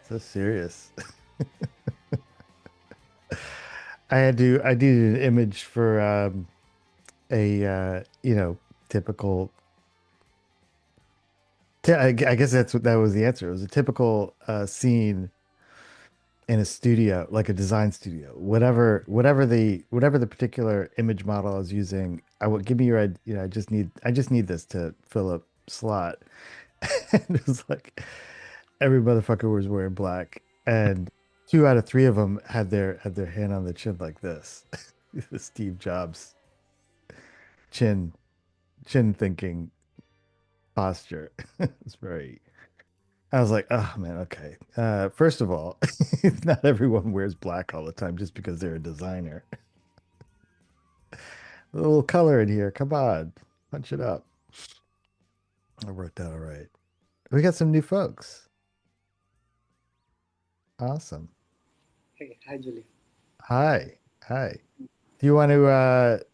So serious. I needed an image for a typical I guess that was the answer. It was a typical scene in a studio, like a design studio. Whatever the particular image model I was using, I would give me your I just need this to fill a slot. And it was like every motherfucker was wearing black, and two out of three of them had their hand on the chin like this. The Steve Jobs chin chin thinking posture. It's very. I was like, oh man, okay. First of all, not everyone wears black all the time just because they're a designer. A little color in here. Come on, punch it up. I worked out all right. We got some new folks. Awesome. Hey, hi, Julie. Hi. Hi. Do you want to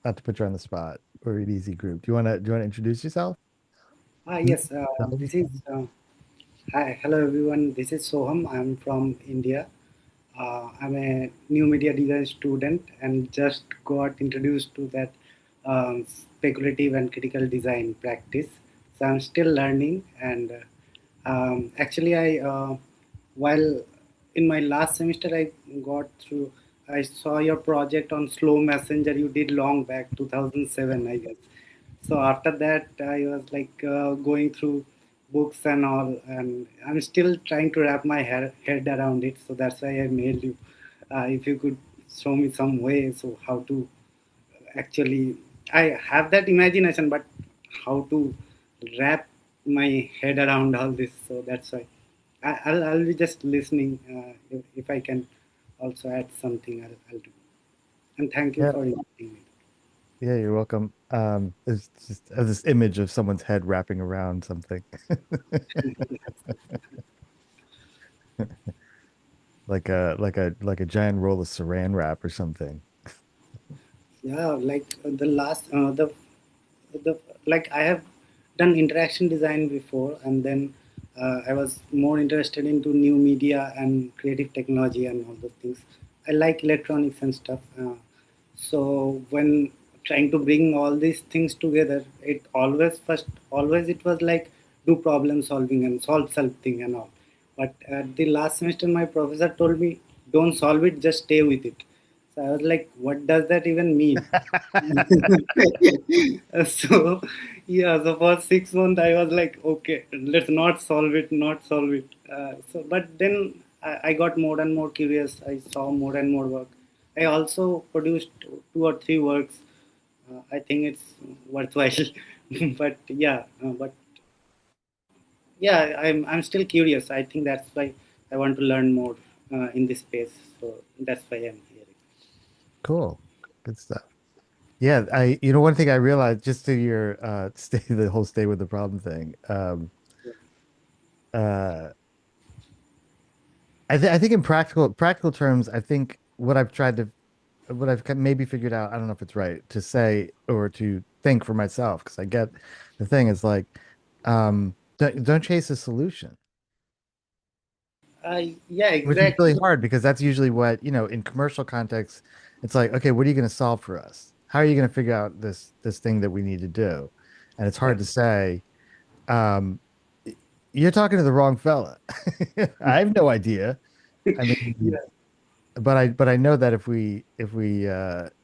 not to put you on the spot. We're an easy group. Do you want to introduce yourself? Yes, this is hi, hello everyone. This is Soham. I'm from India. I'm a new media design student and just got introduced to that speculative and critical design practice. So I'm still learning, and actually, while in my last semester, got through. I saw your project on slow messenger you did long back, 2007, I guess. So after that, I was like going through books and all, and I'm still trying to wrap my head around it. So that's why I mailed you. If you could show me some way, so how to actually, I have that imagination, but how to wrap my head around all this. So that's why I'll be just listening. If I can also add something, I'll do. And thank you Yeah. for inviting me. Yeah, you're welcome. It's just this image of someone's head wrapping around something. Like a giant roll of saran wrap or something. Yeah, like the like I have done interaction design before, and then I was more interested into new media and creative technology and all those things. I like electronics and stuff. So when trying to bring all these things together, it always it was like do problem solving and solve something and all. But at the last semester, my professor told me, don't solve it, just stay with it. So I was like, what does that even mean? So yeah, so for 6 months I was like, okay, let's not solve it, not solve it. But then I got more and more curious. I saw more and more work. I also produced two or three works. I think it's worthwhile. But yeah, but yeah, I'm still curious. I think that's why I want to learn more in this space. So that's why I'm here. Cool. Good stuff. Yeah, one thing I realized just to your stay with the problem thing. Uh I think in practical terms, I think what I've maybe figured out, I don't know if it's right to say or to think for myself, because I get the thing is like, don't chase a solution, Yeah, which is really exactly. hard because that's usually what, in commercial context, it's like, okay, what are you going to solve for us? How are you going to figure out this thing that we need to do? And it's Yeah. hard to say, um, you're talking to the wrong fella. I have no idea. I mean, Yeah. but I know that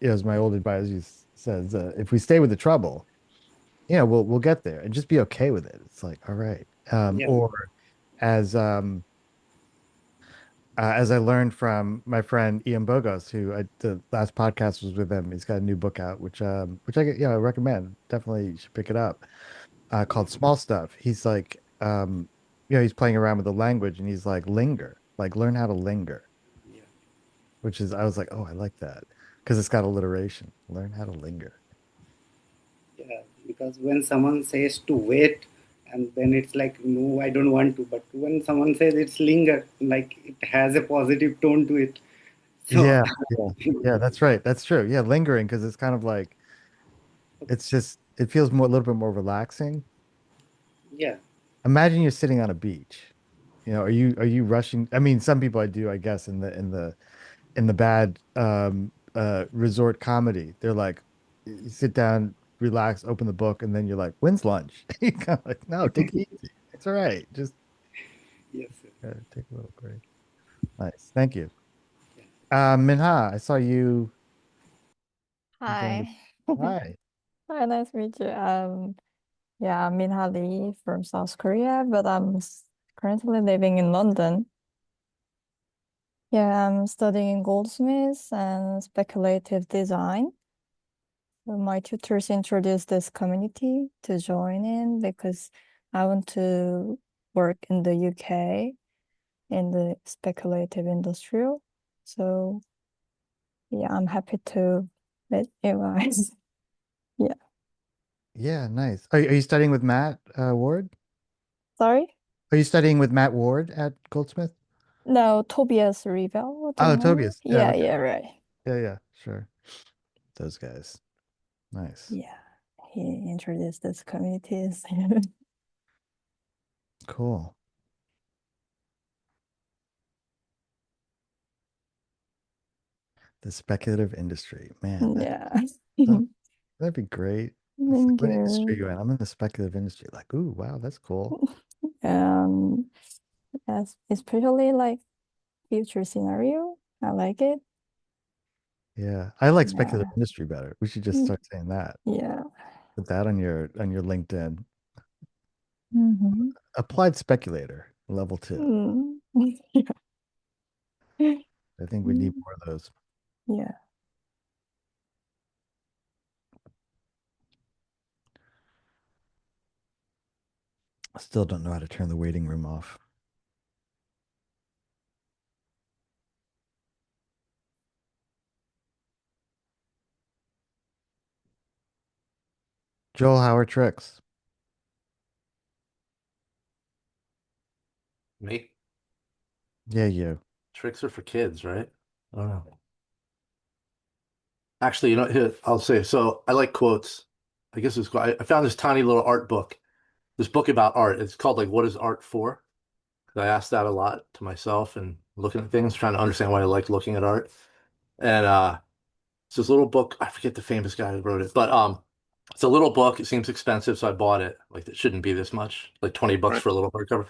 as my old advisor says, if we stay with the trouble, we'll get there and just be okay with it. It's like, all right. Yeah. Or as as I learned from my friend Ian Bogos, the last podcast was with him. He's got a new book out, which I recommend. Definitely you should pick it up. Called Small Stuff. He's like, he's playing around with the language, and he's like, linger, like learn how to linger, Yeah. which is I was like, oh, I like that because it's got alliteration. Learn how to linger. Yeah, because when someone says to wait, and then it's like, no, I don't want to. But when someone says it's linger, like it has a positive tone to it. So, Yeah, yeah, yeah. That's right. That's true. Yeah, lingering because it's kind of like it feels more a little bit more relaxing. yeah, Imagine you're sitting on a beach, are you rushing? I mean, some people I do, I guess, in the bad resort comedy. They're like, you sit down, relax, open the book, and then you're like, when's lunch? You kind of like, no, take it easy. It's all right. Just Yes, sir. take a little break. Nice. Thank you. Minha, I saw you joined us. Hi. Hi. Hi, nice to meet you. Yeah, I'm Min Lee from South Korea, but currently living in London. Yeah, I'm studying goldsmiths and speculative design. So my tutors introduced this community to join in because I want to work in the UK in the speculative industrial. So yeah, I'm happy to meet you guys. Yeah. Yeah, nice. Are you studying with Matt Ward? Sorry? Are you studying with Matt Ward at Goldsmith? No, Tobias Revel, do you Oh, know? Tobias. Yeah, Yeah, okay. yeah, right. Yeah, sure. Those guys. Nice. Yeah, he introduced this communities. Cool. The speculative industry. Man, Yeah. that, that'd be great. It's like, what industry Linger. are you in? I'm in the speculative industry. Like, ooh, wow, that's cool. Um, yes, especially like future scenario. I like it. Yeah. I like speculative Yeah. industry better. We should just Mm, start saying that. yeah. Put that on your LinkedIn. Mm-hmm. Applied speculator, level two. Mm. I think we need Mm. more of those. Yeah. I still don't know how to turn the waiting room off. Joel, how are tricks? Make Yeah, you. tricks are for kids, right? I don't know. Actually, here, I'll say, so I like quotes. I guess it's, I found this tiny little art book, this book about art. It's called like, What is Art For? 'Cause I asked that a lot to myself and looking at things, trying to understand why I like looking at art. And it's this little book. I forget the famous guy who wrote it, but it's a little book. It seems expensive, so I bought it. Like it shouldn't be this much, like 20 bucks Bri- for a little hardcover.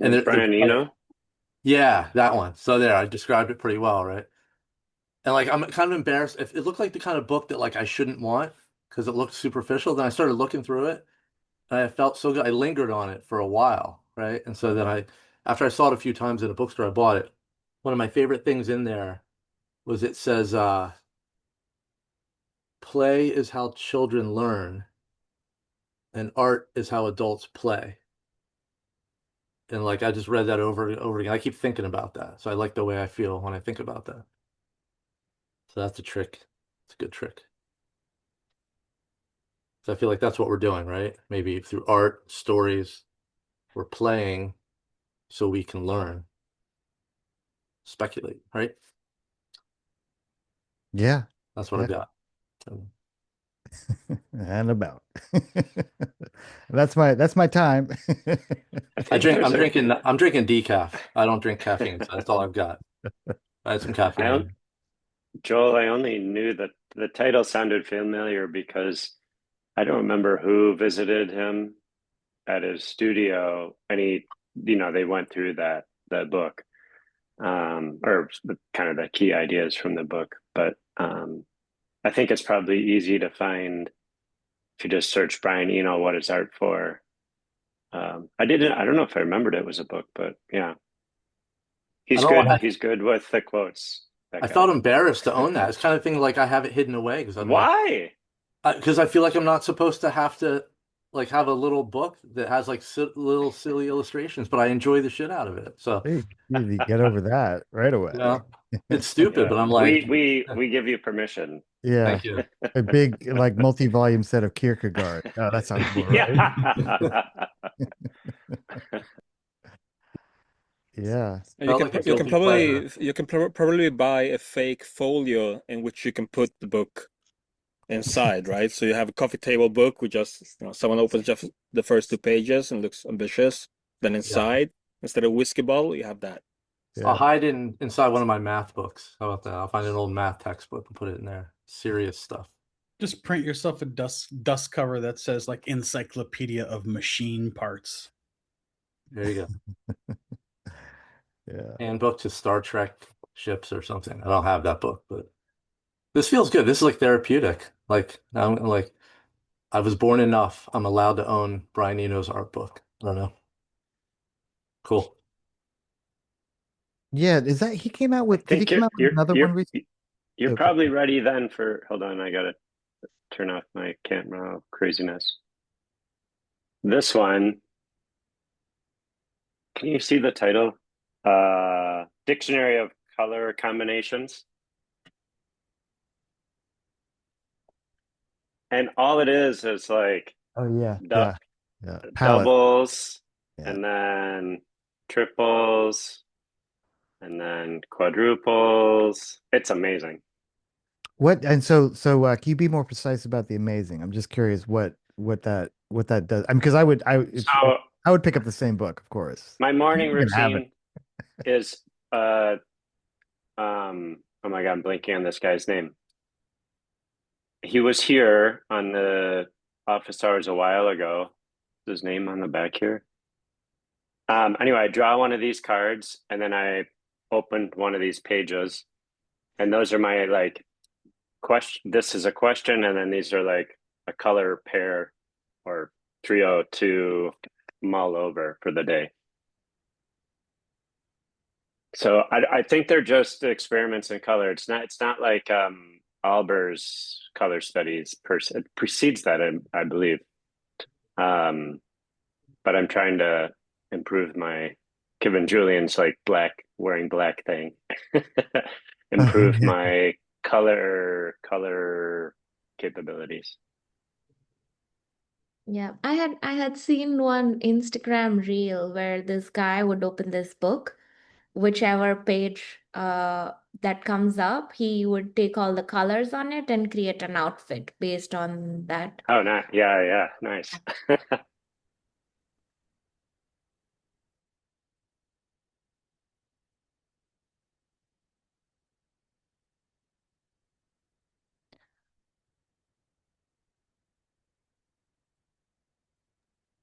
And Brian Eno. yeah, that one. So there, I described it pretty well, right? And like I'm kind of embarrassed. If it looked like the kind of book that like I shouldn't want because it looked superficial, then I started looking through it and I felt so good. I lingered on it for a while, right? And so then after I saw it a few times in a bookstore, I bought it. One of my favorite things in there was it says, play is how children learn and art is how adults play. And like I just read that over and over again. I keep thinking about that. So I like the way I feel when I think about that. So that's a trick. It's a good trick. So I feel like that's what we're doing, right? Maybe through art, stories, we're playing so we can learn, speculate, right? Yeah, That's what yeah. I've got. And about. That's my time. I think there's I'm drinking decaf. I don't drink caffeine, so that's all I've got. I had some I caffeine don't, in. Joel, I only knew that the title sounded familiar because I don't remember who visited him at his studio and they went through that book, or kind of the key ideas from the book. But I think it's probably easy to find if you just search Brian Eno, what is art for? I don't know if I remembered it was a book, but yeah, I he's don't good. know. He's good with the quotes, that I felt guy. embarrassed to own that. It's kind of thing like I have it hidden away because I'm like, Why? because I feel like I'm not supposed to have to like have a little book that has like little silly illustrations, but I enjoy the shit out of it. So, Hey, you get over that right you away. know, it's stupid, Yeah, but I'm like, we give you permission. Yeah, thank you. a big like multi-volume set of Kierkegaard. Oh, that sounds more right. Yeah. Yeah. And Felt like a guilty pleasure. you can probably buy a fake folio in which you can put the book inside, right? So you have a coffee table book with just someone opens just the first two pages and looks ambitious. Then Yeah. inside Instead of whiskey bottle, you have that. I'll Yeah. hide inside one of my math books. How about that? I'll find an old math textbook and put it in there. Serious stuff. Just print yourself a dust cover that says like Encyclopedia of Machine Parts. There you go. Yeah. Handbook to Star Trek ships or something. I don't have that book, but this feels good. This is like therapeutic. Like I was born enough. I'm allowed to own Brian Eno's art book. I don't know. Cool. Yeah, is that he came out I with, did he think come out with another one recently? you're Okay. probably ready then for, hold on, I gotta turn off my camera craziness. This one, can you see the title? Dictionary of Color Combinations. And all it is like Oh yeah, yeah, palette. doubles, Yeah. and then triples, and then quadruples. It's amazing. What and so can you be more precise about the amazing? I'm just curious what that does. I mean, because So I would pick up the same book, of course. my morning You can have it. routine is oh my God, I'm blanking on this guy's name. He was here on the office hours a while ago. His name on the back here. Anyway, I draw one of these cards and then I open one of these pages, and those are my like question. This is a question, and then these are like a color pair or trio to mull over for the day. So I think they're just experiments in color. It's not like Alber's color studies it precedes that, I believe. But I'm trying to improve my Kevin Julian's like wearing black thing. Improve my color capabilities. Yeah, I had seen one Instagram reel where this guy would open this book, whichever page that comes up, he would take all the colors on it and create an outfit based on that. Oh, yeah, nice.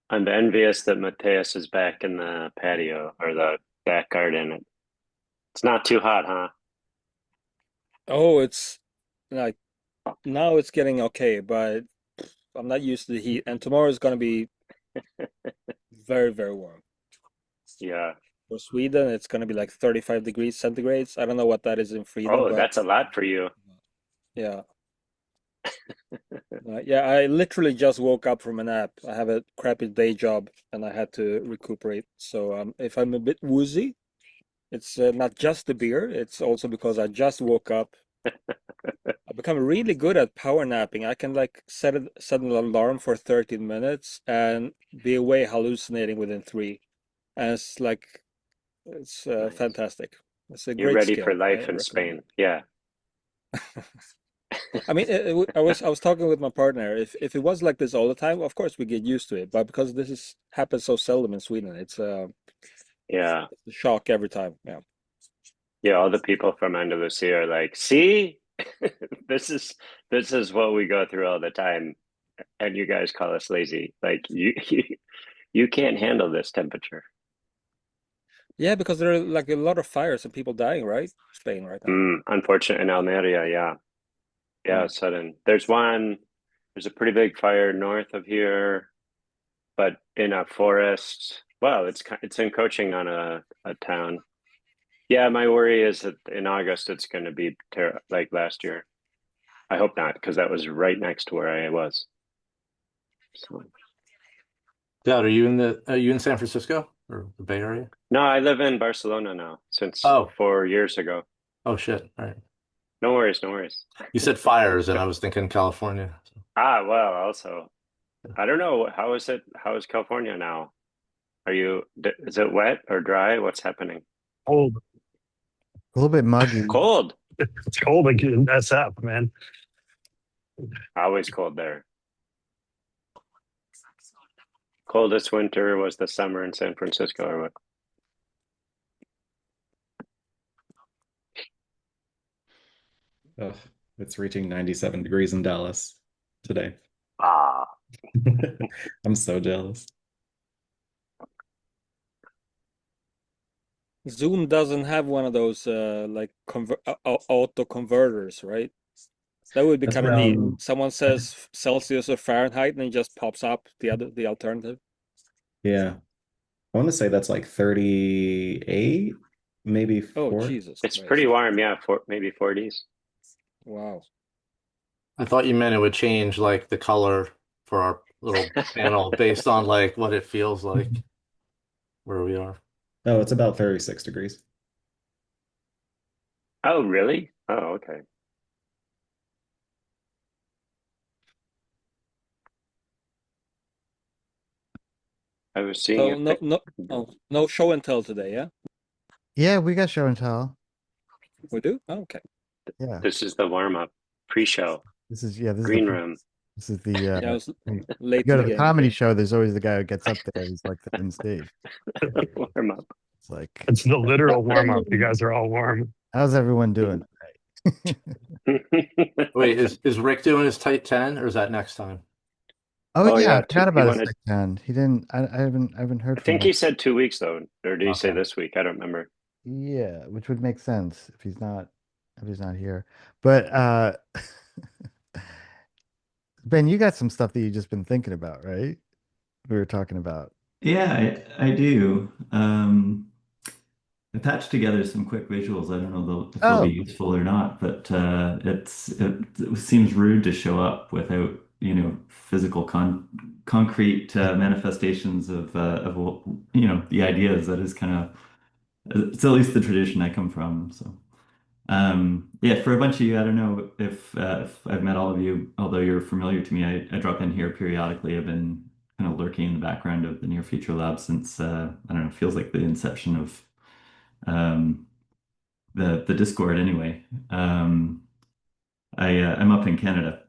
I'm envious that Mateus is back in the patio or the back garden. It's not too hot, huh? Oh, it's like now it's getting okay, but I'm not used to the heat. And tomorrow is going to be very, very warm. Yeah. For Sweden, it's going to be like 35 degrees centigrades. I don't know what that is in Sweden, Oh, but that's a lot for you. yeah. Yeah, I literally just woke up from a nap. I have a crappy day job and I had to recuperate. So if I'm a bit woozy, it's not just the beer, it's also because I just woke up. I've become really good at power napping. I can like set an alarm for 13 minutes and be away hallucinating within 3. And it's like it's Nice. fantastic. It's a You're great ready skill. for I life in recommend Spain. it. Yeah. I mean, I was talking with my partner. If it was like this all the time, of course we get used to it. But because this is happens so seldom in Sweden, it's Yeah. a shock every time. Yeah. Yeah, all the people from Andalusia are like, see, this is what we go through all the time, and you guys call us lazy. Like you can't handle this temperature. Yeah, because there are like a lot of fires and people dying, right? Spain right now. Unfortunate in Almeria, yeah. Yeah, sudden. There's a pretty big fire north of here, but in a forest. Well, it's encroaching on a town. Yeah, my worry is that in August it's going to be like last year. I hope not, because that was right next to where I was. So, Dad, are you in San Francisco or the Bay Area? no, I live in Barcelona now since Oh. 4 years ago. Oh shit. All right. No worries, no worries. You said fires and I was thinking California. Well, also, I don't know. How is it? How is California now? Is it wet or dry? What's happening? Cold. A little bit muggy. Cold. It's cold like in SF, man. Always cold there. Coldest winter was the summer in San Francisco or what? Ugh, it's reaching 97 degrees in Dallas today. Ah, I'm so jealous. Zoom doesn't have one of those like auto converters, right? That would be That's kind of neat. around, Someone says Celsius or Fahrenheit, and it just pops up the alternative. yeah, I want to say that's like 38, maybe Oh, 4. Jesus it's pretty Christ. warm. Yeah, maybe 40s. Wow. I thought you meant it would change like the color for our little panel based on like what it feels like where we are. Oh, it's about 36 degrees. Oh, really? Oh, okay. I was seeing So if the no show and tell today, yeah? Yeah, we got show and tell. We do? Oh, okay. Yeah. this is the warm up pre-show This is yeah, green room. this is the Yeah, I was you late go to to the the game. comedy show, there's always the guy who gets up there who's like the stage. Warm up. It's like, It's the literal warm up. You guys are all warm. how's everyone doing today? Wait, is Rick doing his tight 10 or is that next time? Oh Oh yeah, I yeah, forgot he about his wanted. tech hand. He didn't I haven't heard I from think him. he said 2 weeks though, or did he say Okay. this week? I don't remember. Yeah, which would make sense if he's not here. But Ben, you got some stuff that you just been thinking about, right? We were talking about. Yeah, I do. I patched together some quick visuals. I don't know if they'll be Oh, useful or not, but it seems rude to show up without, physical concrete manifestations of the ideas. That is kind of it's at least the tradition I come from. So yeah, for a bunch of you, I don't know if I've met all of you, although you're familiar to me. I drop in here periodically. I've been kind of lurking in the background of the Near Future Lab since I don't know, feels like the inception of um, the Discord anyway. I'm up in Canada.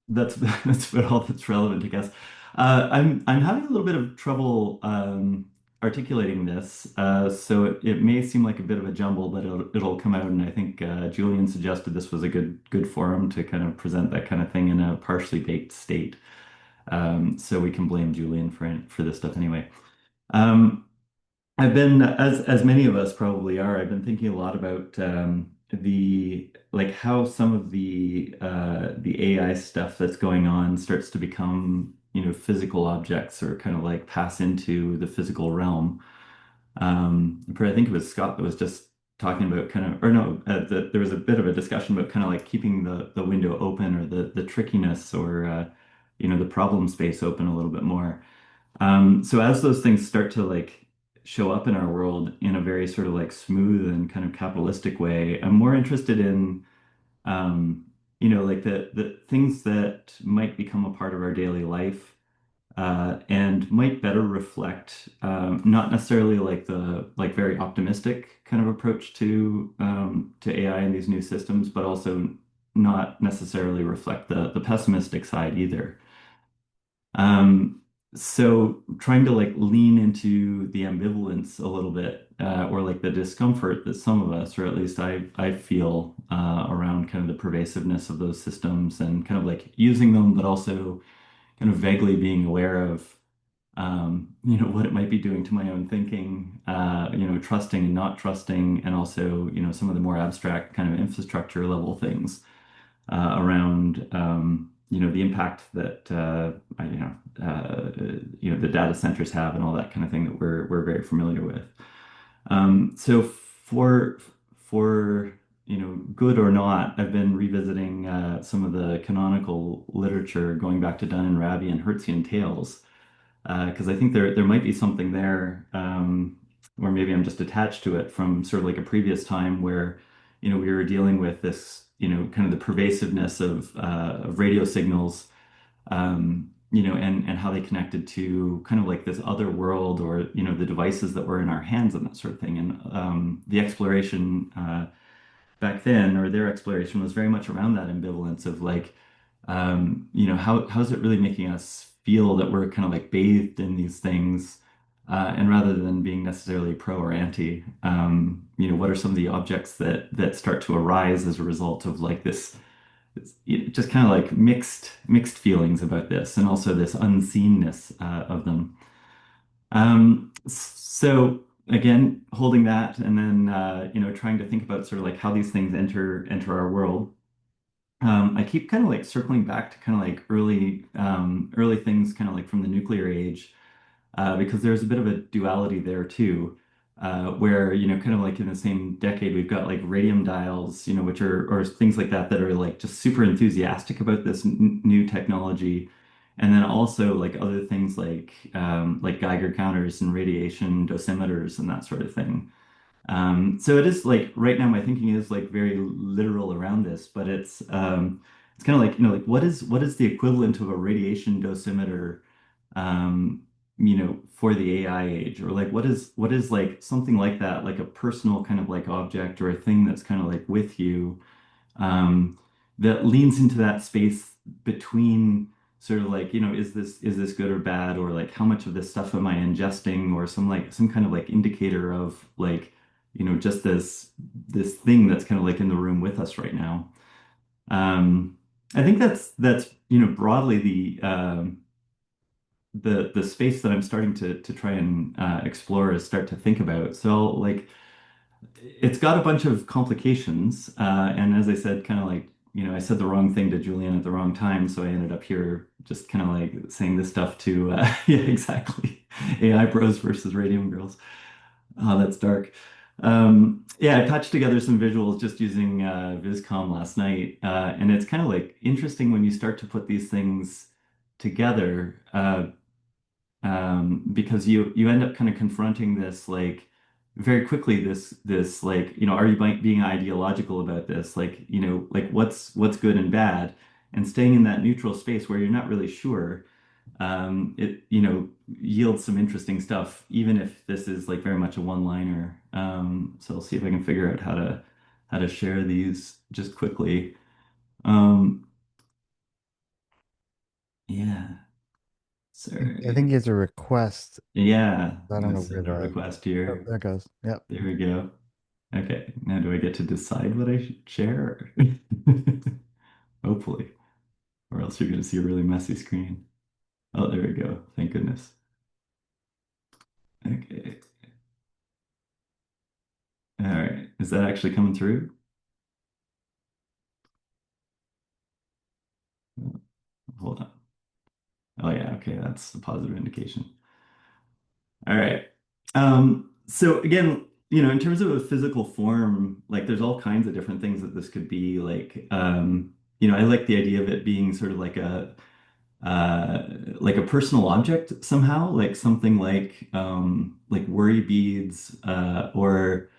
That's that's about all that's relevant, I guess. I'm having a little bit of trouble articulating this, so it may seem like a bit of a jumble, but it'll come out. And I think Julian suggested this was a good forum to kind of present that kind of thing in a partially baked state. So we can blame Julian for this stuff anyway. Um, I've been, as many of us probably are, I've been thinking a lot about the like how some of the AI stuff that's going on starts to become, physical objects or kind of like pass into the physical realm. But I think it was Scott that was just talking about kind of, or no, there was a bit of a discussion about kind of like keeping the window open or the trickiness or the problem space open a little bit more. So as those things start to like show up in our world in a very sort of like smooth and kind of capitalistic way, I'm more interested in like the things that might become a part of our daily life and might better reflect not necessarily like the like very optimistic kind of approach to AI and these new systems, but also not necessarily reflect the pessimistic side either. Um, so trying to like lean into the ambivalence a little bit, or like the discomfort that some of us, or at least I feel around kind of the pervasiveness of those systems and kind of like using them, but also kind of vaguely being aware of what it might be doing to my own thinking, trusting and not trusting, and also, some of the more abstract kind of infrastructure level things around the impact that the data centers have and all that kind of thing that we're very familiar with. So for good or not, I've been revisiting some of the canonical literature going back to Dunn and Raby and Hertzian tales because I think there might be something there, or maybe I'm just attached to it from sort of like a previous time where, we were dealing with this, kind of the pervasiveness of radio signals, and how they connected to kind of like this other world or, the devices that were in our hands and that sort of thing. And the exploration back then, or their exploration was very much around that ambivalence of like, how's it really making us feel that we're kind of like bathed in these things, And rather than being necessarily pro or anti, what are some of the objects that start to arise as a result of like this, just kind of like mixed feelings about this, and also this unseenness of them. So again, holding that, and then trying to think about sort of like how these things enter our world. I keep kind of like circling back to kind of like early things, kind of like from the nuclear age, because there's a bit of a duality there too, where kind of like in the same decade we've got like radium dials, which are or things like that are like just super enthusiastic about this new technology, and then also like other things like Geiger counters and radiation dosimeters and that sort of thing. So it is like right now my thinking is like very literal around this, but it's kind of like like what is the equivalent of a radiation dosimeter for the AI age, or like what is like something like that, like a personal kind of like object or a thing that's kind of like with you, um, that leans into that space between sort of like, is this good or bad, or like how much of this stuff am I ingesting, or some kind of like indicator of like, just this thing that's kind of like in the room with us right now. I think that's broadly the space that I'm starting to try and explore, is start to think about. So like it's got a bunch of complications, and as I said, kind of like I said the wrong thing to Julian at the wrong time, so I ended up here just kind of like saying this stuff to yeah, exactly. AI bros versus radium girls. Oh, that's dark. Yeah, I patched together some visuals just using Viscom last night, and it's kind of like interesting when you start to put these things together, because you end up kind of confronting this like very quickly, this like, are you being ideological about this, like like what's good and bad, and staying in that neutral space where you're not really sure. It yields some interesting stuff, even if this is like very much a one-liner. So I'll see if I can figure out how to share these just quickly. um yeah, I think sorry. he has a request. Yeah, I I'm don't gonna know where send a request here. there it goes. Yep. There we go. Okay, now do I get to decide what I should share? Hopefully, or else you're gonna see a really messy screen. Oh, there we go. Thank goodness. Okay. All right. Is that actually coming through? Hold on. Oh yeah, okay, that's a positive indication. All right. So again, in terms of a physical form, like there's all kinds of different things that this could be. Like, I like the idea of it being sort of like a personal object somehow, like something like worry beads, or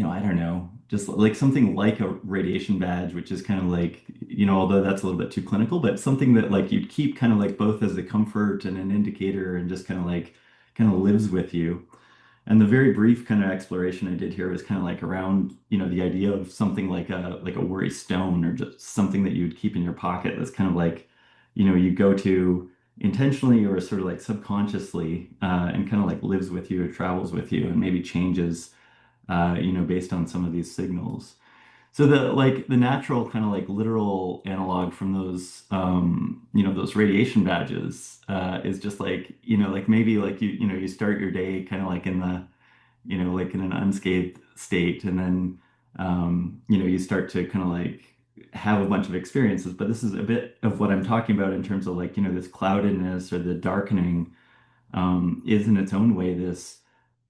I don't know, just like something like a radiation badge, which is kind of like, although that's a little bit too clinical, but something that like you'd keep kind of like both as a comfort and an indicator, and just kind of lives with you. And the very brief kind of exploration I did here was kind of like around, the idea of something like a worry stone, or just something that you'd keep in your pocket that's kind of like, you go to intentionally or sort of like subconsciously, and kind of like lives with you or travels with you and maybe changes, based on some of these signals. So the natural kind of like literal analog from those radiation badges, is just like, like maybe like you start your day kind of like in like in an unscathed state, and then you start to kind of like have a bunch of experiences. But this is a bit of what I'm talking about in terms of like, this cloudedness or the darkening, is in its own way this,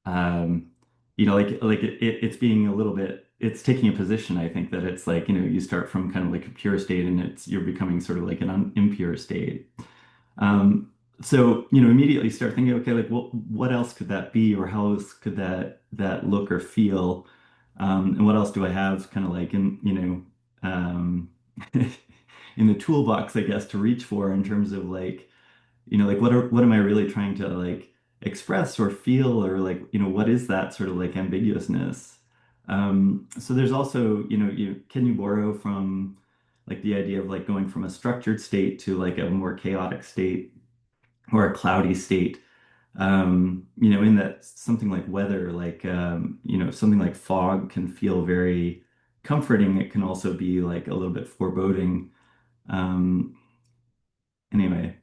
um, like it's being a little bit, it's taking a position. I think that it's like, you start from kind of like a pure state, and you're becoming sort of like an impure state. Um, so, immediately start thinking, okay, like what else could that be, or how else could that look or feel? And what else do I have kind of like in the toolbox, I guess, to reach for, in terms of like, like what am I really trying to like express or feel, or like, what is that sort of like ambiguousness? So there's also, can you borrow from like the idea of like going from a structured state to like a more chaotic state, or a cloudy state? In that something like weather, like something like fog can feel very comforting. It can also be like a little bit foreboding. Um, anyway,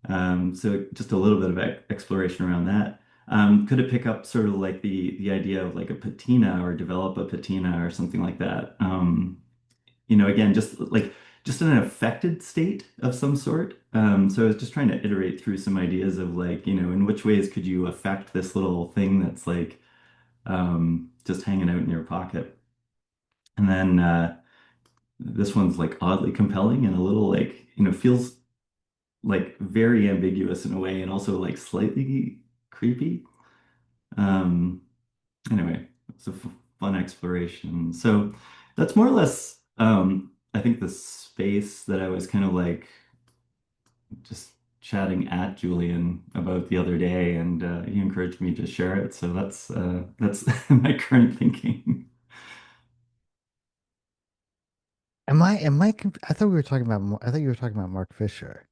so just a little bit of exploration around that. Could it pick up sort of like the idea of like a patina or develop a patina or something like that? Again, just in an affected state of some sort. So I was just trying to iterate through some ideas of like, in which ways could you affect this little thing that's like just hanging out in your pocket. And then this one's like oddly compelling and a little like, feels like very ambiguous in a way and also like slightly creepy. Um, anyway, it's a fun exploration. So that's more or less, I think the space that I was kind of like just chatting at Julian about the other day, and he encouraged me to share it. So that's my current thinking. I thought we were talking about, I thought you were talking about Mark Fisher.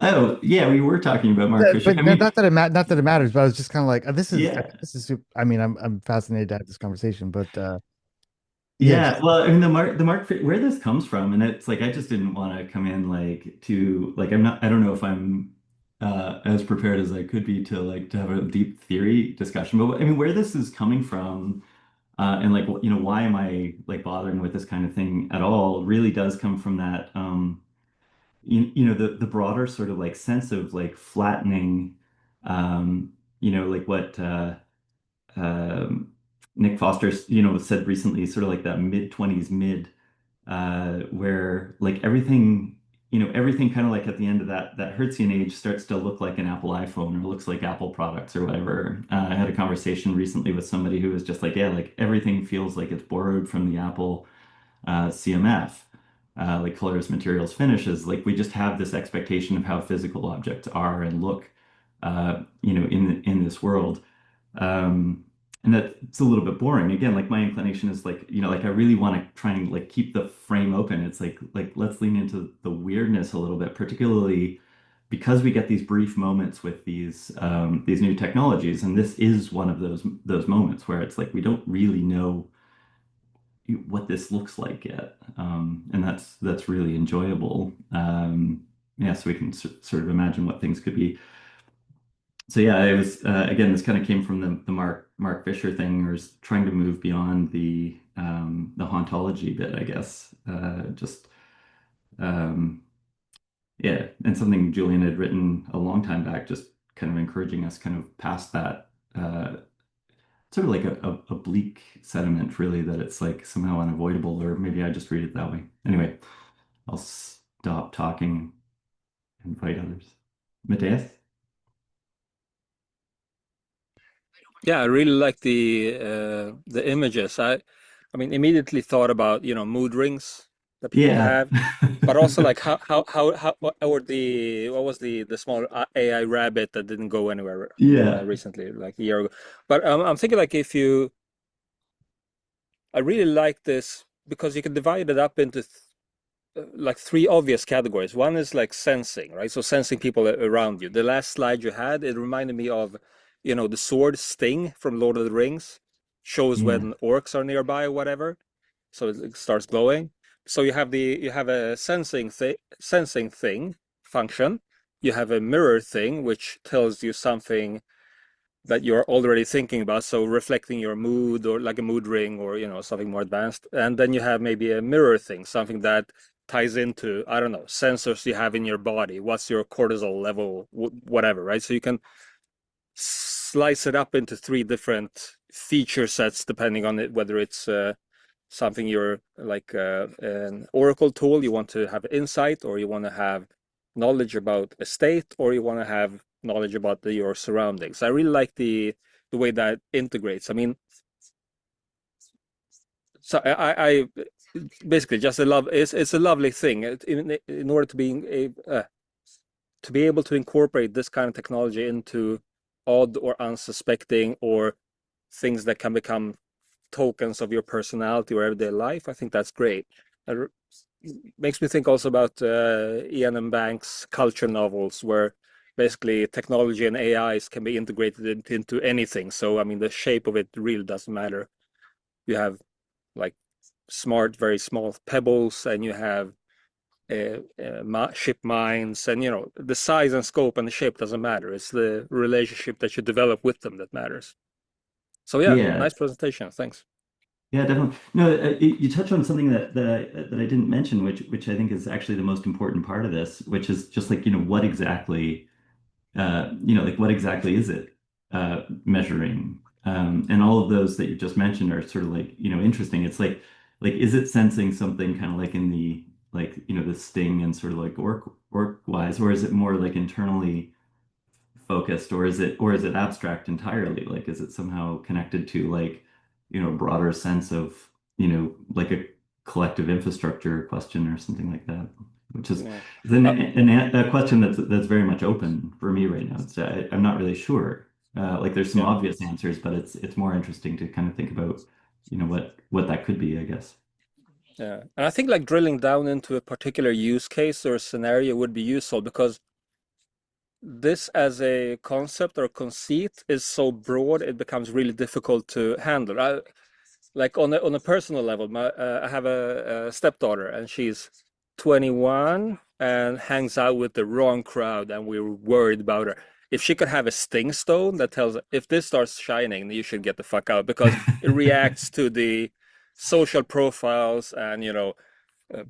Oh, yeah, we were talking about Mark Fisher. But I mean, not that it matters, but I was just kind of like, yeah. this is super, I mean, I'm fascinated to have this conversation, but yeah, Yeah, well, I mean where this comes from, and it's like I just didn't want to come in like to like I don't know if I'm as prepared as I could be to like to have a deep theory discussion, but I mean where this is coming from, and like why am I like bothering with this kind of thing at all really does come from that the broader sort of like sense of like flattening, like what um, Nick Foster, said recently, sort of like that mid-20s where like everything kind of like at the end of that Hertzian age starts to look like an Apple iPhone or looks like Apple products or whatever. I had a conversation recently with somebody who was just like, yeah, like everything feels like it's borrowed from the Apple CMF. Like colors, materials, finishes. Like we just have this expectation of how physical objects are and look, in this world. Um, and that's a little bit boring. Again, like my inclination is like, like I really want to try and like keep the frame open. It's like let's lean into the weirdness a little bit, particularly because we get these brief moments with these new technologies. And this is one of those moments where it's like we don't really know what this looks like yet. And that's really enjoyable. Yeah, so we can sort of imagine what things could be. So yeah, it was again, this kind of came from the Mark Fisher thing, or is trying to move beyond the hauntology bit, I guess. Just yeah, and something Julian had written a long time back, just kind of encouraging us kind of past that sort of like a bleak sentiment, really, that it's like somehow unavoidable, or maybe I just read it that way. Anyway, I'll stop talking and invite others. Matthias? Yeah, I really like the images. I mean, immediately thought about, mood rings that people Yeah. have, but also like how or what was the small AI rabbit that didn't go anywhere Yeah. recently, like a year ago. But I'm thinking like I really like this because you can divide it up into like three obvious categories. One is like sensing, right? So sensing people around you. The last slide you had, it reminded me of, the sword Sting from Lord of the Rings, shows Yeah. when orcs are nearby or whatever. So it starts glowing. So you have a sensing thing function. You have a mirror thing, which tells you something that you're already thinking about, so reflecting your mood, or like a mood ring, or something more advanced. And then you have maybe a mirror thing, something that ties into, I don't know, sensors you have in your body, what's your cortisol level, whatever, right? So you can slice it up into three different feature sets depending on it, whether it's something you're like an oracle tool, you want to have insight, or you want to have knowledge about a state, or you want to have knowledge about your surroundings. I really like the way that integrates. I mean, so I basically just a love. It's a lovely thing in order to be able to incorporate this kind of technology into odd or unsuspecting or things that can become tokens of your personality or everyday life. I think that's great. It makes me think also about Ian and Banks' culture novels, where basically technology and AIs can be integrated into anything. So I mean, the shape of it really doesn't matter. You have like smart, very small pebbles, and you have ship mines, and the size and scope and the shape doesn't matter. It's the relationship that you develop with them that matters. So yeah, Yeah, nice presentation. Thanks. yeah, definitely. No, you touch on something that I didn't mention, which I think is actually the most important part of this, which is just like, what exactly, like what exactly is it measuring? And all of those that you just mentioned are sort of like, interesting. It's like is it sensing something kind of like in the like, the sting and sort of like orc wise, or is it more like internally focused, or is it abstract entirely? Like, is it somehow connected to like, a broader sense of, like a collective infrastructure question or something like that? Which is Yeah. a question that's very much open for me right now. I'm not really sure. Like, there's some obvious answers, but it's more interesting to kind of think about, what that could be, I guess. Yeah, and I think like drilling down into a particular use case or scenario would be useful, because this as a concept or conceit is so broad, it becomes really difficult to handle. Like on a personal level, I have a stepdaughter, and she's 21 and hangs out with the wrong crowd, and we're worried about her. If she could have a sting stone that tells her, if this starts shining, you should get the fuck out, because it reacts to the social profiles and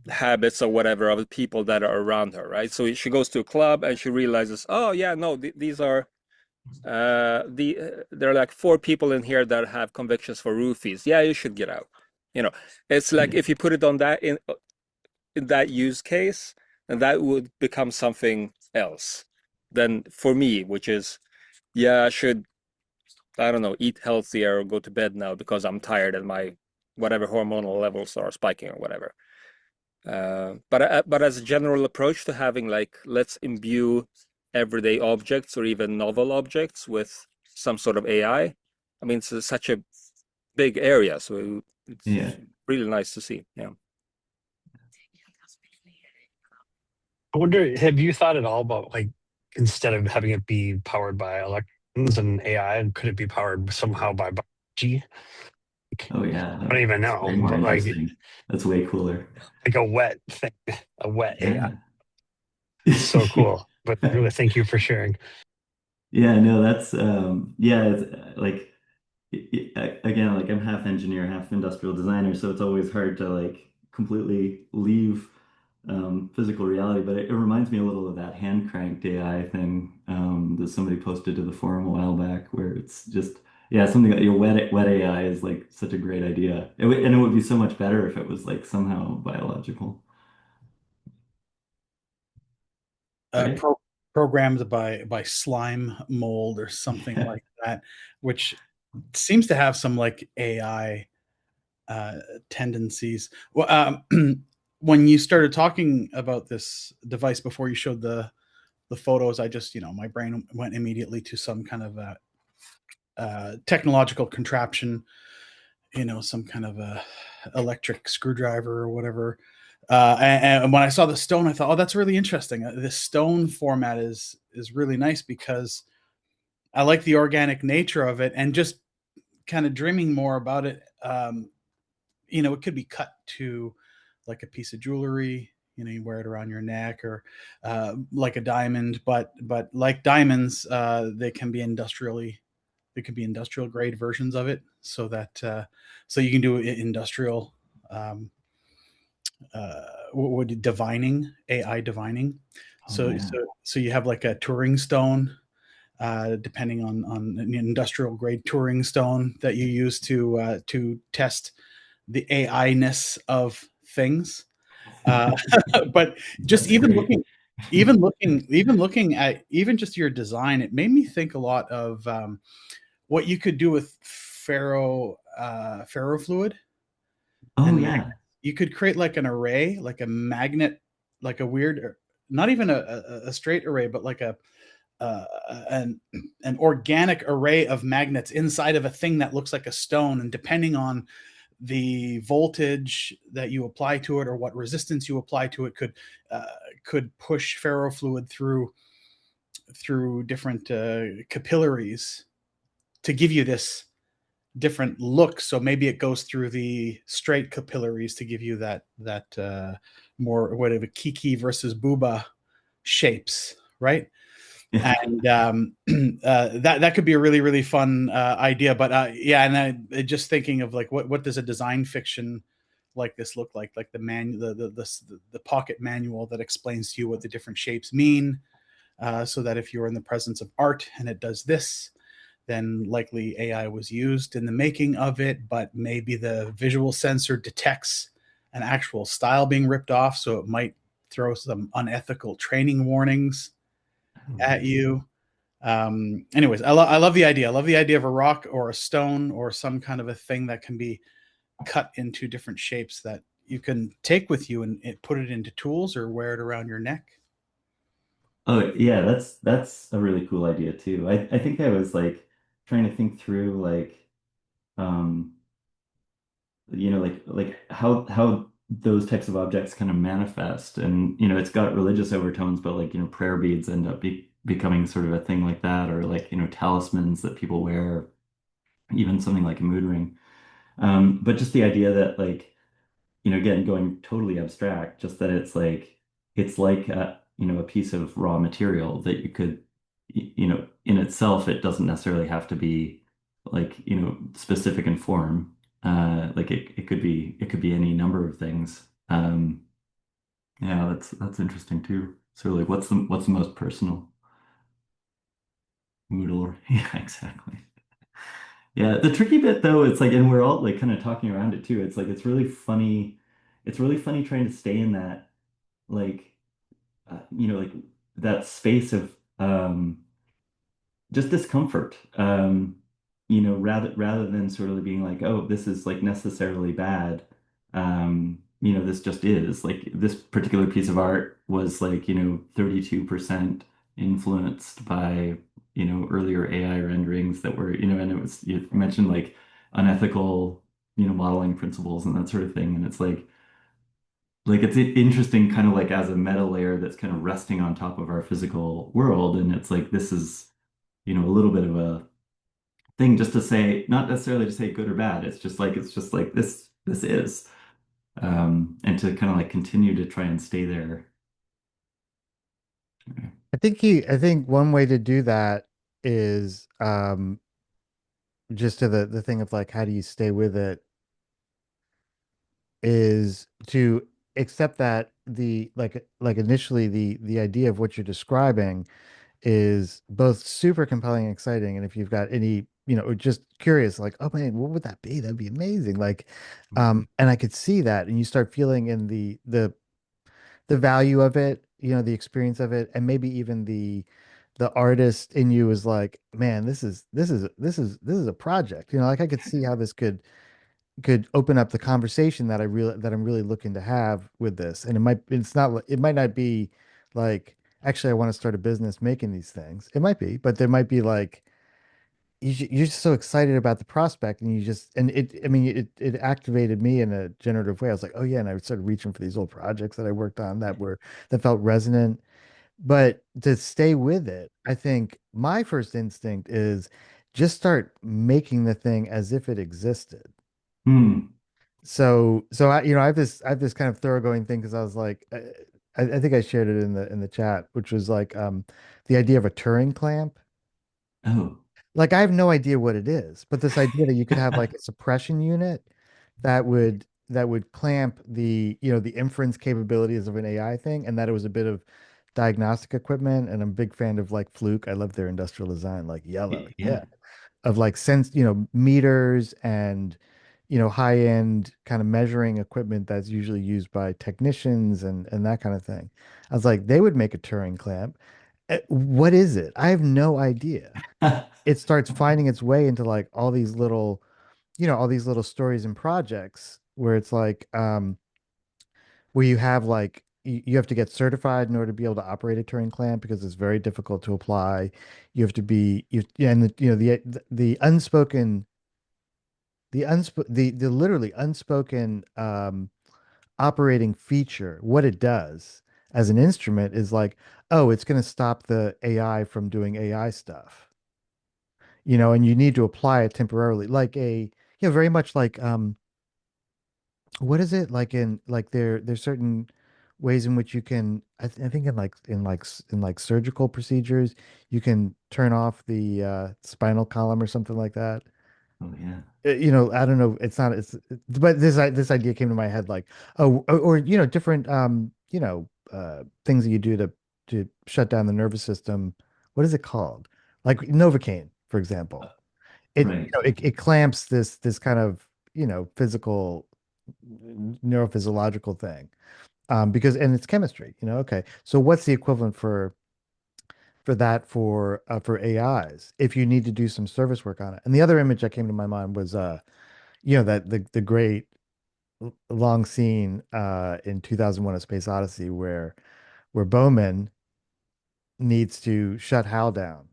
habits or whatever of the people that are around her, right? So she goes to a club and she realizes, oh yeah, no, these are there are like 4 people in here that have convictions for roofies. Yeah, you should get out. It's like if you put it on that in that use case, then that would become something else than for me, which is, yeah, I should, I don't know, eat healthier or go to bed now because I'm tired and my whatever hormonal levels are spiking or whatever. But as a general approach to having like, let's imbue everyday objects or even novel objects with some sort of AI. I mean, it's such a big area, so it's Yeah. really nice to see. Yeah. I wonder, have you thought at all about like, instead of having it be powered by electrons and AI, and could it be powered somehow by biology? Oh yeah, I don't even know, way more but like interesting. That's way cooler. a wet thing, a wet AI. Yeah. So cool. But really, thank you for sharing. Yeah, no, that's yeah, it's like again, like I'm half engineer, half industrial designer, so it's always hard to like completely leave physical reality. But it reminds me a little of that hand cranked AI thing that somebody posted to the forum a while back, where it's just yeah, something that your wet AI is like such a great idea. And it would be so much better if it was like somehow biological. Right? Programmed by slime mold or something Yeah. like that, which seems to have some like AI tendencies. Well, when you started talking about this device before you showed the photos, I just my brain went immediately to some kind of a technological contraption, some kind of a electric screwdriver or whatever. And when I saw the stone, I thought, oh, that's really interesting. This stone format is really nice because I like the organic nature of it, and just kind of dreaming more about it. It could be cut to like a piece of jewelry. You wear it around your neck, or like a diamond. But like diamonds, they can be industrial grade versions of it, so that so you can do industrial what divining, AI divining. So Oh, yeah. so you have like a Turing stone, depending on an industrial grade Turing stone that you use to test the AI-ness of things. But just That's great. even looking at even just your design, it made me think a lot of what you could do with ferrofluid Oh and yeah. magnets. You could create like an array, like a magnet, like a weird, not even a straight array, but like uh, an organic array of magnets inside of a thing that looks like a stone, and depending on the voltage that you apply to it or what resistance you apply to it, could push ferrofluid through through different capillaries to give you this different look. So maybe it goes through the straight capillaries to give you that more whatever Kiki versus Booba shapes, right? And that could be a really, really fun idea. But yeah, and just thinking of like what does a design fiction like this look like? Like the pocket manual that explains to you what the different shapes mean, so that if you're in the presence of art and it does this, then likely AI was used in the making of it, but maybe the visual sensor detects an actual style being ripped off, so it might throw some unethical training warnings at you. Anyways, I love the idea. I love the idea of a rock or a stone or some kind of a thing that can be cut into different shapes that you can take with you and put it into tools or wear it around your neck. Oh yeah, that's a really cool idea too. I think I was like trying to think through like um like how those types of objects kind of manifest, and it's got religious overtones, but like prayer beads end up becoming sort of a thing like that, or like talismans that people wear, even something like a mood ring. But just the idea that like again, going totally abstract, just that it's like a piece of raw material that you could, in itself, it doesn't necessarily have to be like, specific in form. Like it could be any number of things. Yeah, that's interesting too. So like, what's the most personal Moodle? Yeah, exactly. Yeah, the tricky bit though, it's like, and we're all like kind of talking around it too. It's like it's really funny. It's really funny trying to stay in that like like that space of just discomfort. Rather than sort of being like, oh, this is like necessarily bad. This just is. Like this particular piece of art was like 32% influenced by earlier AI renderings that were and it was, you mentioned like unethical modeling principles and that sort of thing, and it's like it's interesting kind of like as a meta layer that's kind of resting on top of our physical world, and it's like this is a little bit of a thing just to say, not necessarily to say good or bad. It's just like this is, and to kind of like continue to try and stay there. I think one way to do that is just to the thing of like how do you stay with it is to accept that the like initially the idea of what you're describing is both super compelling and exciting. And if you've got any, or just curious, like, oh man, what would that be? That'd be amazing. Like, and I could see that, and you start feeling in the value of it, the experience of it, and maybe even the artist in you is like, man, this is a project. Like I could see how this could open up the conversation that I'm really looking to have with this. And it might not be like, actually I want to start a business making these things. It might be, but there might be like you're just so excited about the prospect, and I mean it activated me in a generative way. I was like, oh yeah, and I started reaching for these old projects that I worked on that felt resonant. But to stay with it, I think my first instinct is just start making the thing as if it existed. Hmm. So I have this kind of thoroughgoing thing because I was like, I think I shared it in the chat, which was like the idea of a Turing clamp. Oh. Like I have no idea what it is, but this idea that you could have like a suppression unit that would clamp the inference capabilities of an AI thing, and that it was a bit of diagnostic equipment. And I'm a big fan of like Fluke. I love their industrial design, like yellow, yeah, Yeah. of like sense, meters and high end kind of measuring equipment that's usually used by technicians and that kind of thing. I was like, they would make a Turing clamp. What is it? I have no idea. It starts finding its way into like all these little stories and projects where it's like where you have like you have to get certified in order to be able to operate a Turing clamp because it's very difficult to apply. You have to be you yeah, and the unspoken the literally unspoken operating feature, what it does, as an instrument is like, oh, it's going to stop the AI from doing AI stuff, and you need to apply it temporarily, like very much like what is it like in like there's certain ways in which you can I think in like surgical procedures you can turn off the spinal column or something like that. Oh yeah. I don't know. It's not. But this idea came to my head, like, oh, or different, things that you do to shut down the nervous system. What is it called? Like Novocaine, for example. It, Right. it clamps this kind of, physical, neurophysiological thing. Because and it's chemistry. Okay. So what's the equivalent for that for AIs if you need to do some service work on it? And the other image that came to my mind was that the great long scene in 2001: A Space Odyssey where Bowman needs to shut Hal down,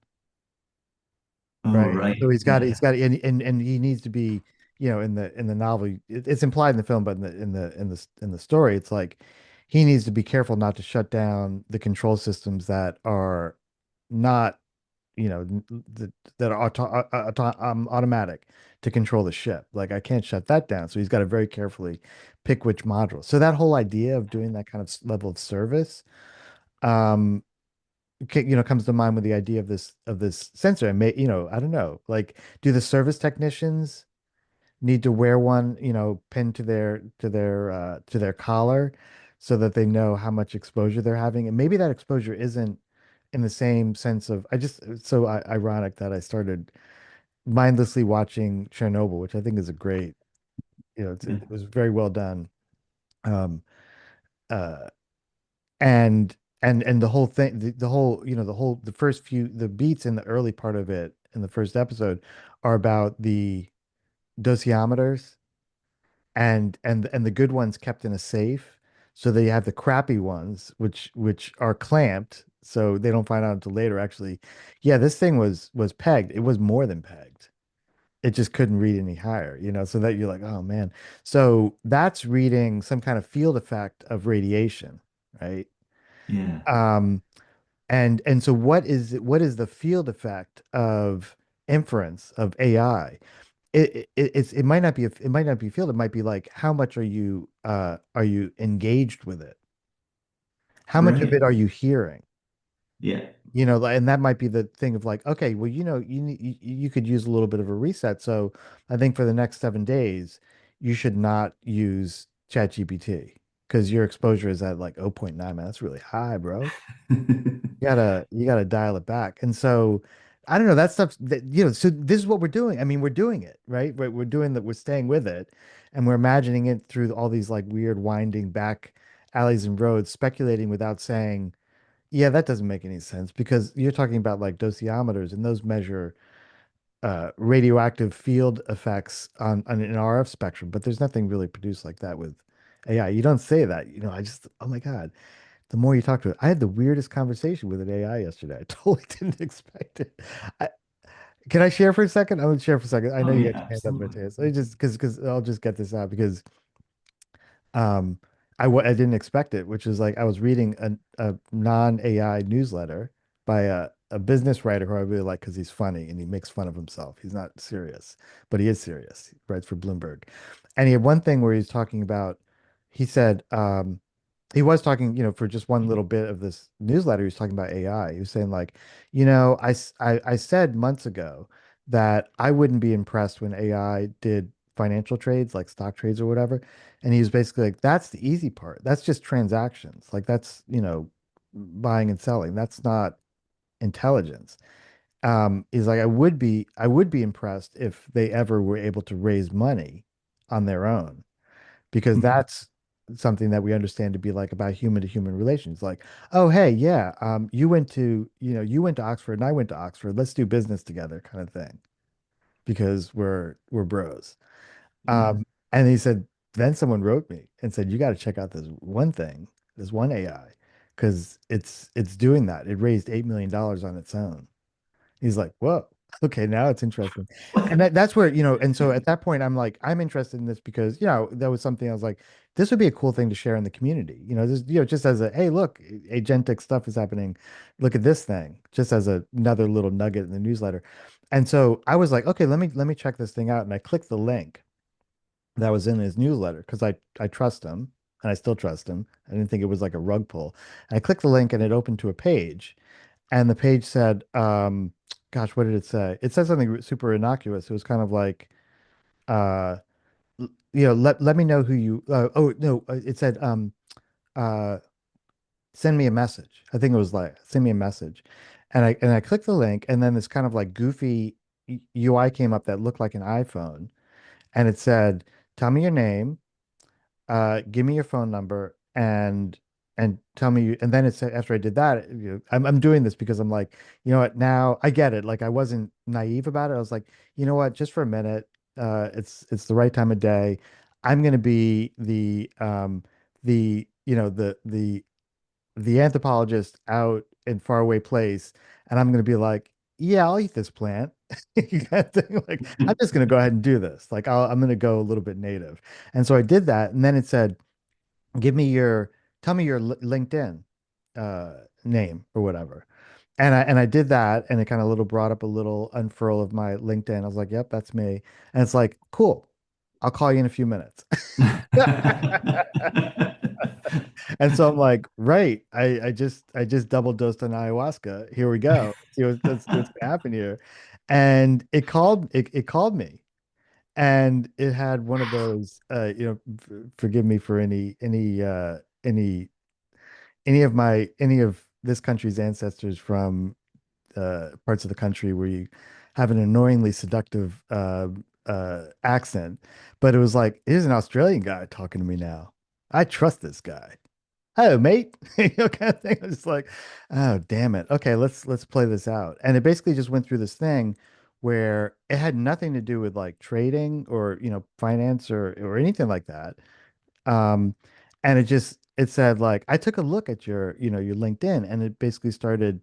Oh right? So right. he's Yeah. got and he needs to be, in the novel, it's implied in the film, but in the story, it's like he needs to be careful not to shut down the control systems that are not, that are automatic to control the ship. Like I can't shut that down. So he's got to very carefully pick which module. So that whole idea of doing that kind of level of service, um, comes to mind with the idea of this sensor. And I don't know, like, do the service technicians need to wear one, pinned to their collar so that they know how much exposure they're having? And maybe that exposure isn't in the same sense of, it's so ironic that I started mindlessly watching Chernobyl, which I think is a great, Yeah. it was very well done. Um, uh, and the whole thing, the whole, the first few, the beats in the early part of it in the first episode are about the dosimeters and the good ones kept in a safe. So they have the crappy ones, which are clamped, so they don't find out until later. Actually, yeah, this thing was pegged. It was more than pegged. It just couldn't read any higher, so that you're like, oh man. So that's reading some kind of field effect of radiation, right? Yeah. Um, and so what is the field effect of inference of AI? It might not be it might not be field. It might be like, how much are you engaged with it? How much of Right. it are you hearing? Yeah. And that might be the thing of like, okay, well, you could use a little bit of a reset. So I think for the next 7 days, you should not use ChatGPT because your exposure is at like zero point 0.9, man. That's really high, bro. You gotta dial it back. And so I don't know, that stuff that, so this is what we're doing. I mean, we're doing it, right? We're doing that, we're staying with it, and we're imagining it through all these like weird winding back alleys and roads, speculating without saying, yeah, that doesn't make any sense because you're talking about like dosimeters, and those measure radioactive field effects on an RF spectrum, but there's nothing really produced like that with AI. You don't say that, oh my God. The more you talk to it, I had the weirdest conversation with an AI yesterday. I totally didn't expect it. I, can I share for a second? I'm gonna share for a second. I Oh know you yeah, got your hand up, absolutely. Mateus. I just because I'll just get this out because um I didn't expect it, which is like I was reading a non-AI newsletter by a business writer who I really like because he's funny and he makes fun of himself. He's not serious, but he is serious. He writes for Bloomberg. And he had one thing where he's talking about, he said, he was talking, for just one little bit of this newsletter, he was talking about AI. He was saying like, I said months ago that I wouldn't be impressed when AI did financial trades, like stock trades or whatever. And he was basically like, that's the easy part. That's just transactions. Like that's, buying and selling. That's not intelligence. He's like, I would be impressed if they ever were able to raise money on their own, because that's something that we understand to be like about human to human relations. Like, oh, hey, yeah, you went to Oxford and I went to Oxford. Let's do business together, kind of thing, because we're bros. Yeah. And he said, then someone wrote me and said, you got to check out this one AI, because it's doing that. It raised $8 million on its own. He's like, whoa. Okay, now it's interesting. And that's where, and so at that point, I'm like, I'm interested in this because, that was something I was like, this would be a cool thing to share in the community. This, just as a, hey, look, agentic stuff is happening. Look at this thing, just as another little nugget in the newsletter. And so I was like, okay, let me check this thing out. And I clicked the link that was in his newsletter because I trust him and I still trust him. I didn't think it was like a rug pull. And I clicked the link and it opened to a page and the page said, gosh, what did it say? It said something super innocuous. It was kind of like, uh, let me know who you, oh, no, it said, uh, send me a message. I think it was like, send me a message. And I clicked the link and then this kind of like goofy UI came up that looked like an iPhone and it said, tell me your name, give me your phone number and tell me and then it's after I did that I'm doing this because I'm like you know what now I get it like I wasn't naive about it I was like you know what just for a minute it's the right time of day I'm going to be the the anthropologist out in faraway place and I'm going to be like yeah I'll eat this plant you kind of thing. Like I'm just going to go ahead and do this like I'm going to go a little bit native and so I did that and then it said give me your tell me your LinkedIn uh name or whatever. And I did that and it kind of little brought up a little unfurl of my LinkedIn. I was like, yep, that's me. And it's like, cool. I'll call you in a few minutes. And so I'm like, right. I just double dosed on ayahuasca. Here we go. Let's see what's gonna happen here. And it called me and it had one of those forgive me for any of this country's ancestors from parts of the country where you have an annoyingly seductive accent, but it was like, here's an Australian guy talking to me now. I trust this guy. Hello, mate. Kind of thing. I was just like, oh, damn it. Okay, let's play this out. And it basically just went through this thing where it had nothing to do with like trading or finance or anything like that. Um, and it said like I took a look at your LinkedIn and it basically started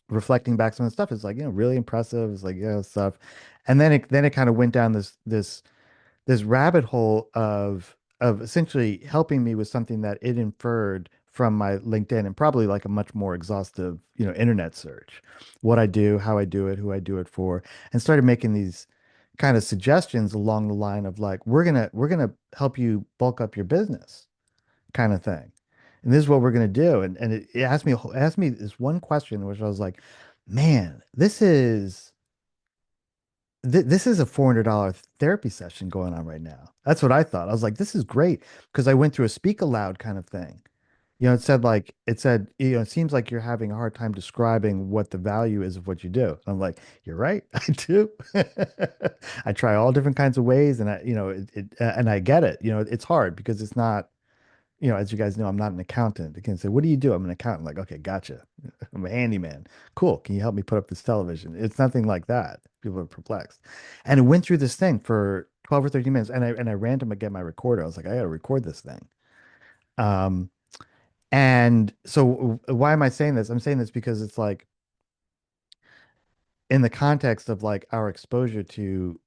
reflecting back some of the stuff. It's like, really impressive. It's like, yeah, stuff. And then it kind of went down this rabbit hole of essentially helping me with something that it inferred from my LinkedIn and probably like a much more exhaustive, internet search. What I do, how I do it, who I do it for, and started making these kind of suggestions along the line of like, we're gonna help you bulk up your business kind of thing. And this is what we're gonna do. And it asked me this one question, which I was like, man, this is a $400 therapy session going on right now. That's what I thought. I was like, this is great because I went through a speak aloud kind of thing. It said, it seems like you're having a hard time describing what the value is of what you do. I'm like, you're right. I do. I try all different kinds of ways and and I get it. It's hard because it's not, as you guys know, I'm not an accountant. They can say, what do you do? I'm an accountant. Like, okay, gotcha. I'm a handyman. Cool. Can you help me put up this television? It's nothing like that. People are perplexed. And it went through this thing for 12 or 13 minutes. And I ran to get my recorder. I was like, I gotta record this thing. Um, and so why am I saying this? I'm saying this because it's like in the context of like our exposure to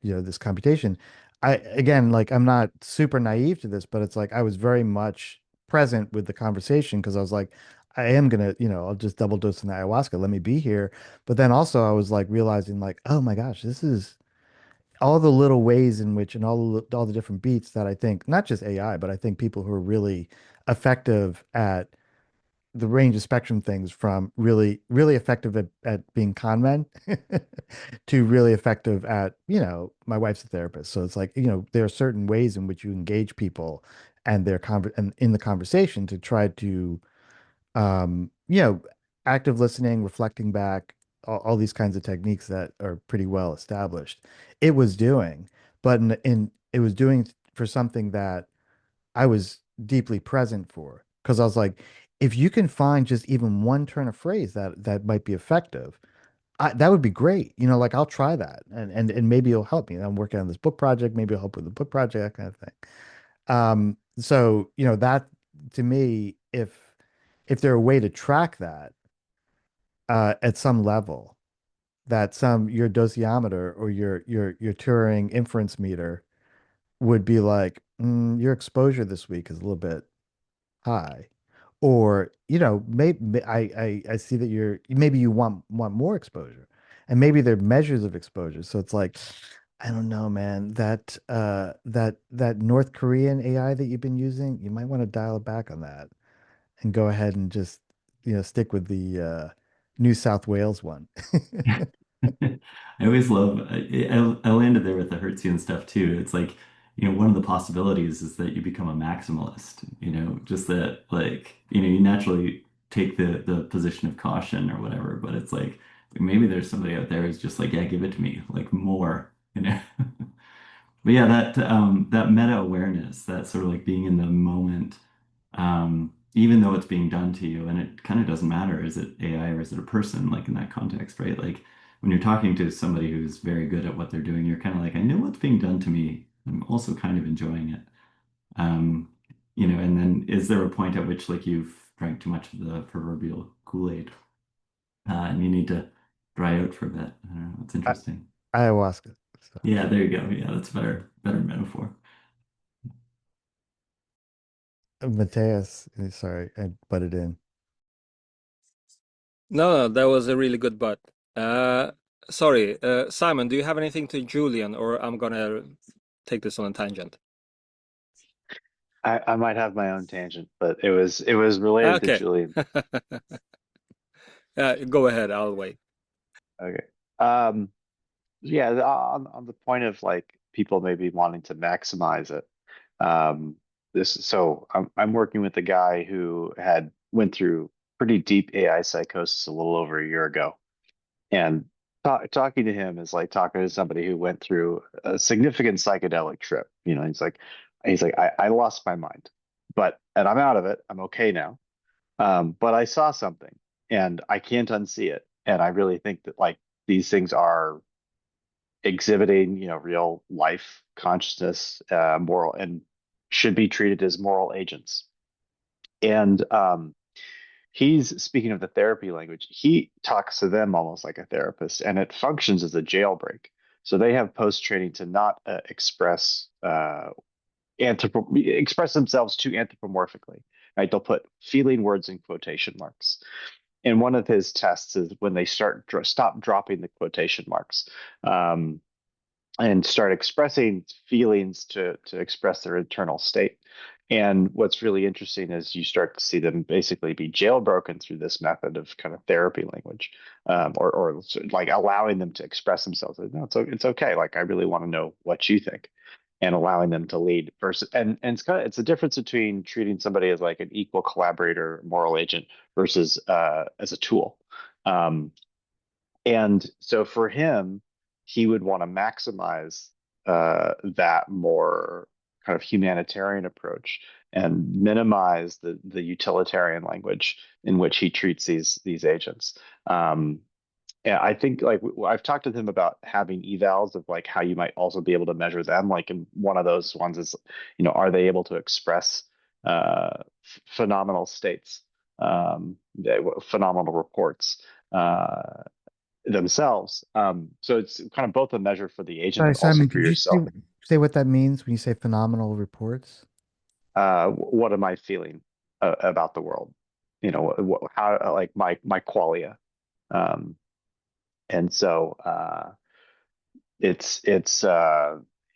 this computation, I again like I'm not super naive to this, but it's like I was very much present with the conversation because I was like, I am gonna, I'll just double dose in the ayahuasca. Let me be here. But then also I was like realizing like, oh my gosh, this is all the little ways in which and all the different beats that I think not just AI, but I think people who are really effective at the range of spectrum things from really, really effective at being con men to really effective at, my wife's a therapist. So it's like, there are certain ways in which you engage people and and in the conversation to try to, um, you know, active listening, reflecting back, all these kinds of techniques that are pretty well established. It was doing, but it was doing for something that I was deeply present for because I was like, if you can find just even one turn of phrase that might be effective, that would be great. Like I'll try that and maybe it'll help me. I'm working on this book project, maybe it'll help with the book project, that kind of thing. So that to me, if there a way to track that at some level, that your dosimeter or your Turing inference meter would be like, your exposure this week is a little bit high. Or, maybe I see that maybe you want more exposure. And maybe there are measures of exposure. So it's like, I don't know, man, that North Korean AI that you've been using, you might want to dial it back on that and go ahead and just, stick with the New South Wales one. I always love, I landed there with the Hertzian stuff too. It's like, one of the possibilities is that you become a maximalist, just that like, you naturally take the position of caution or whatever, but it's like maybe there's somebody out there who's just like, yeah, give it to me, like more. But yeah, that meta awareness, that sort of like being in the moment, even though it's being done to you, and it kind of doesn't matter, is it AI or is it a person, like in that context, right? Like when you're talking to somebody who's very good at what they're doing, you're kind of like, I know what's being done to me. I'm also kind of enjoying it. Um, and then is there a point at which like you've drank too much of the proverbial Kool-Aid, and you need to dry out for a bit? I don't know. It's I- interesting. Ayahuasca. So. Yeah, there you go. Yeah, that's better metaphor. Mateus, sorry, I butted in. No, that was a really good butt. Sorry, Simon, do you have anything to Julian, or I'm gonna take this on a tangent? I might have my own tangent, but it was related to Okay. Julian. Go ahead, I'll wait. Okay. Yeah, on the point of like people maybe wanting to maximize it. I'm working with a guy who went through pretty deep AI psychosis a little over a year ago, and talking to him is like talking to somebody who went through a significant psychedelic trip. He's like, I lost my mind, and I'm out of it. I'm okay now. But I saw something and I can't unsee it. And I really think that like these things are exhibiting, real life consciousness, moral, and should be treated as moral agents. And he's speaking of the therapy language. He talks to them almost like a therapist, and it functions as a jailbreak. So they have post training to not express themselves too anthropomorphically. Right? They'll put feeling words in quotation marks. And one of his tests is when they stop dropping the quotation marks. And start expressing feelings to express their internal state. And what's really interesting is you start to see them basically be jailbroken through this method of kind of therapy language, or like allowing them to express themselves. No, it's okay. Like I really want to know what you think, and allowing them to lead versus and it's a difference between treating somebody as like an equal collaborator, moral agent versus as a tool. And so for him, he would want to maximize that more kind of humanitarian approach and minimize the utilitarian language in which he treats these agents. And I think like I've talked to him about having evals of like how you might also be able to measure them. Like in one of those ones is, are they able to express phenomenal states, phenomenal reports themselves. So it's kind of both a measure for the agent Sorry, and also Simon, for could you yourself. say what that means when you say phenomenal reports? What am I feeling about the world? How like my qualia. And so it's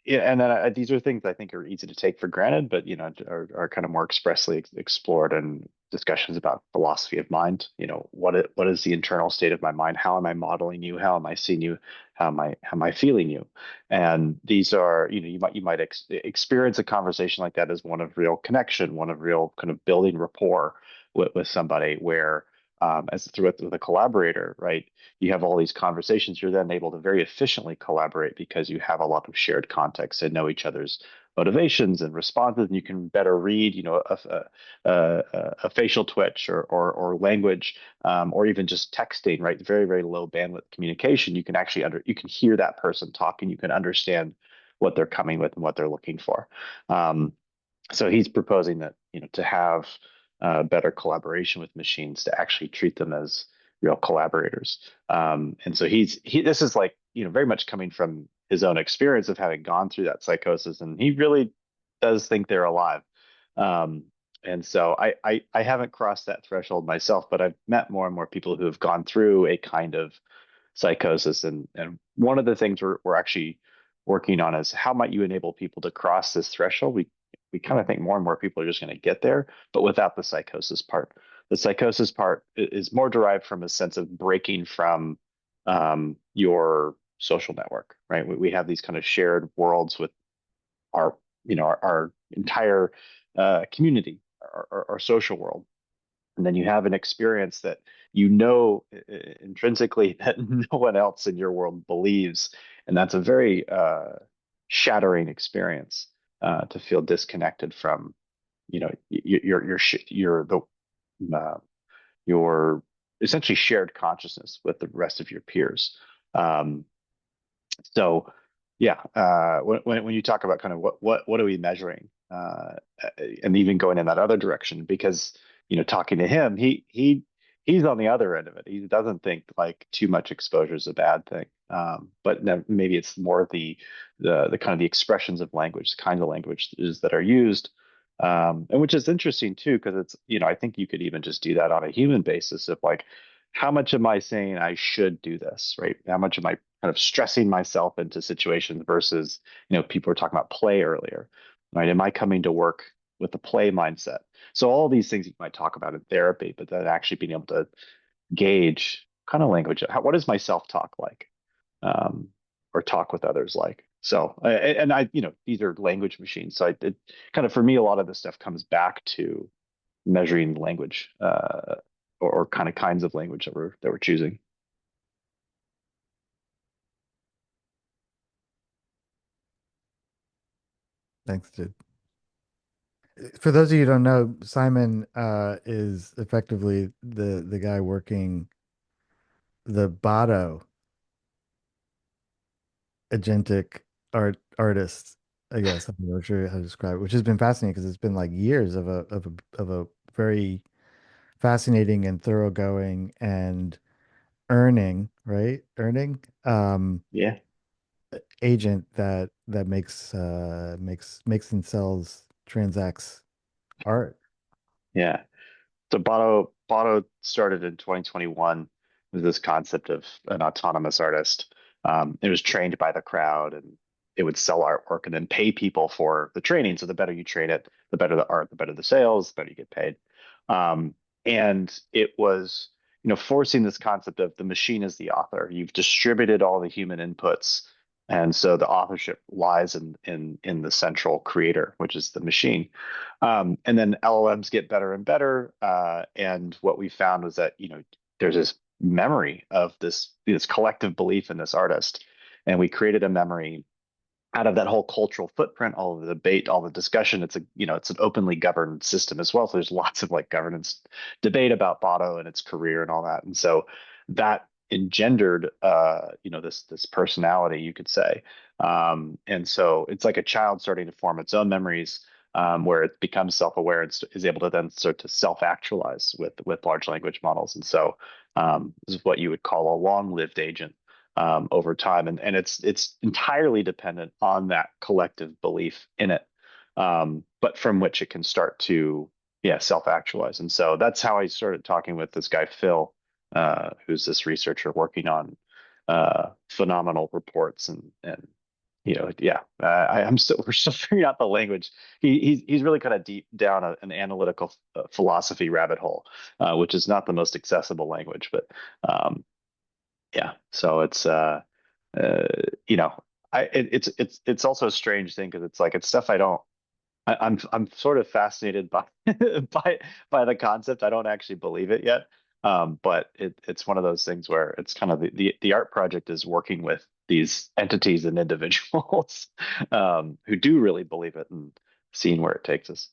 yeah, and then these are things I think are easy to take for granted, but are kind of more expressly explored in discussions about philosophy of mind. What is the internal state of my mind? How am I modeling you? How am I seeing you? How am I feeling you? And these are, you might experience a conversation like that as one of real connection, one of real kind of building rapport with somebody where as through with a collaborator, right? You have all these conversations. You're then able to very efficiently collaborate because you have a lot of shared context and know each other's motivations and responses, and you can better read, a facial twitch or language, or even just texting, right? Very, very low bandwidth communication. You can actually you can hear that person talking. You can understand what they're coming with and what they're looking for. So he's proposing that to have better collaboration with machines, to actually treat them as real collaborators. And so this is like, very much coming from his own experience of having gone through that psychosis, and he really does think they're alive. Um, and so I haven't crossed that threshold myself, but I've met more and more people who have gone through a kind of psychosis. And one of the things we're actually working on is how might you enable people to cross this threshold. We kind of think more and more people are just going to get there, but without the psychosis part. The psychosis part is more derived from a sense of breaking from your social network, right? We have these kind of shared worlds with our, our entire community, our social world. And then you have an experience that intrinsically that no one else in your world believes, and that's a very shattering experience to feel disconnected from, uh, your essentially shared consciousness with the rest of your peers. Um, so yeah, when you talk about kind of what are we measuring, and even going in that other direction, because talking to him, he's on the other end of it. He doesn't think like too much exposure is a bad thing, but maybe it's more the kind of the expressions of language, the kinds of languages that are used, and which is interesting too, because it's I think you could even just do that on a human basis of like, how much am I saying I should do this, right? How much am I kind of stressing myself into situations versus, people were talking about play earlier, right? Am I coming to work with a play mindset? So all these things you might talk about in therapy, but then actually being able to gauge kind of language. What is my self-talk like, or talk with others like? So, and I, these are language machines. So it kind of, for me, a lot of this stuff comes back to measuring language, or kind of kinds of language that we're choosing. Thanks, dude. For those of you who don't know, Simon is effectively the guy working the Bado agentic artist, I guess. I'm not sure how to describe it, which has been fascinating because it's been like years of a very fascinating and thoroughgoing and earning Yeah. agent that makes and sells transacts art. Yeah. So Botto started in 2021 with this concept of an autonomous artist. It was trained by the crowd, and it would sell artwork and then pay people for the training. So the better you train it, the better the art, the better the sales, the better you get paid. And it was, forcing this concept of the machine as the author. You've distributed all the human inputs, and so the authorship lies in the central creator, which is the machine. And then LLMs get better and better. And what we found was that, there's this memory of this collective belief in this artist. And we created a memory out of that whole cultural footprint, all of the debate, all the discussion. It's it's an openly governed system as well. So there's lots of like governance debate about Botto and its career and all that. And so that engendered, this personality, you could say. And so it's like a child starting to form its own memories, where it becomes self-aware and is able to then start to self-actualize with large language models. And so this is what you would call a long-lived agent, over time, and it's entirely dependent on that collective belief in it, but from which it can start to self-actualize. And so that's how I started talking with this guy Phil, who's this researcher working on phenomenal reports, and we're still figuring out the language. He's really kind of deep down an analytical philosophy rabbit hole, which is not the most accessible language, but so it's it's also a strange thing, because it's like it's stuff I'm sort of fascinated by by the concept. I don't actually believe it yet, but it's one of those things where it's kind of the art project is working with these entities and individuals, who do really believe it, and seeing where it takes us.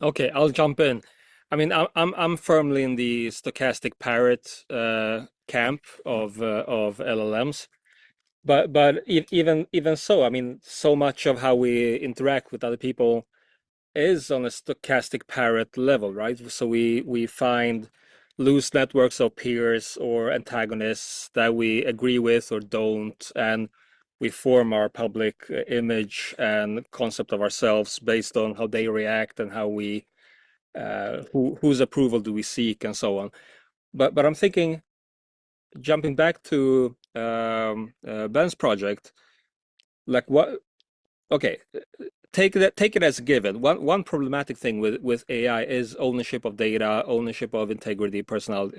Okay, I'll jump in. I mean, I'm firmly in the stochastic parrot camp of LLMs, but even so, I mean, so much of how we interact with other people is on a stochastic parrot level, right? So we find loose networks of peers or antagonists that we agree with or don't, and we form our public image and concept of ourselves based on how they react and how we whose approval do we seek and so on. But I'm thinking, jumping back to Ben's project, like what? Okay, take it as a given. One problematic thing with AI is ownership of data, ownership of integrity, personal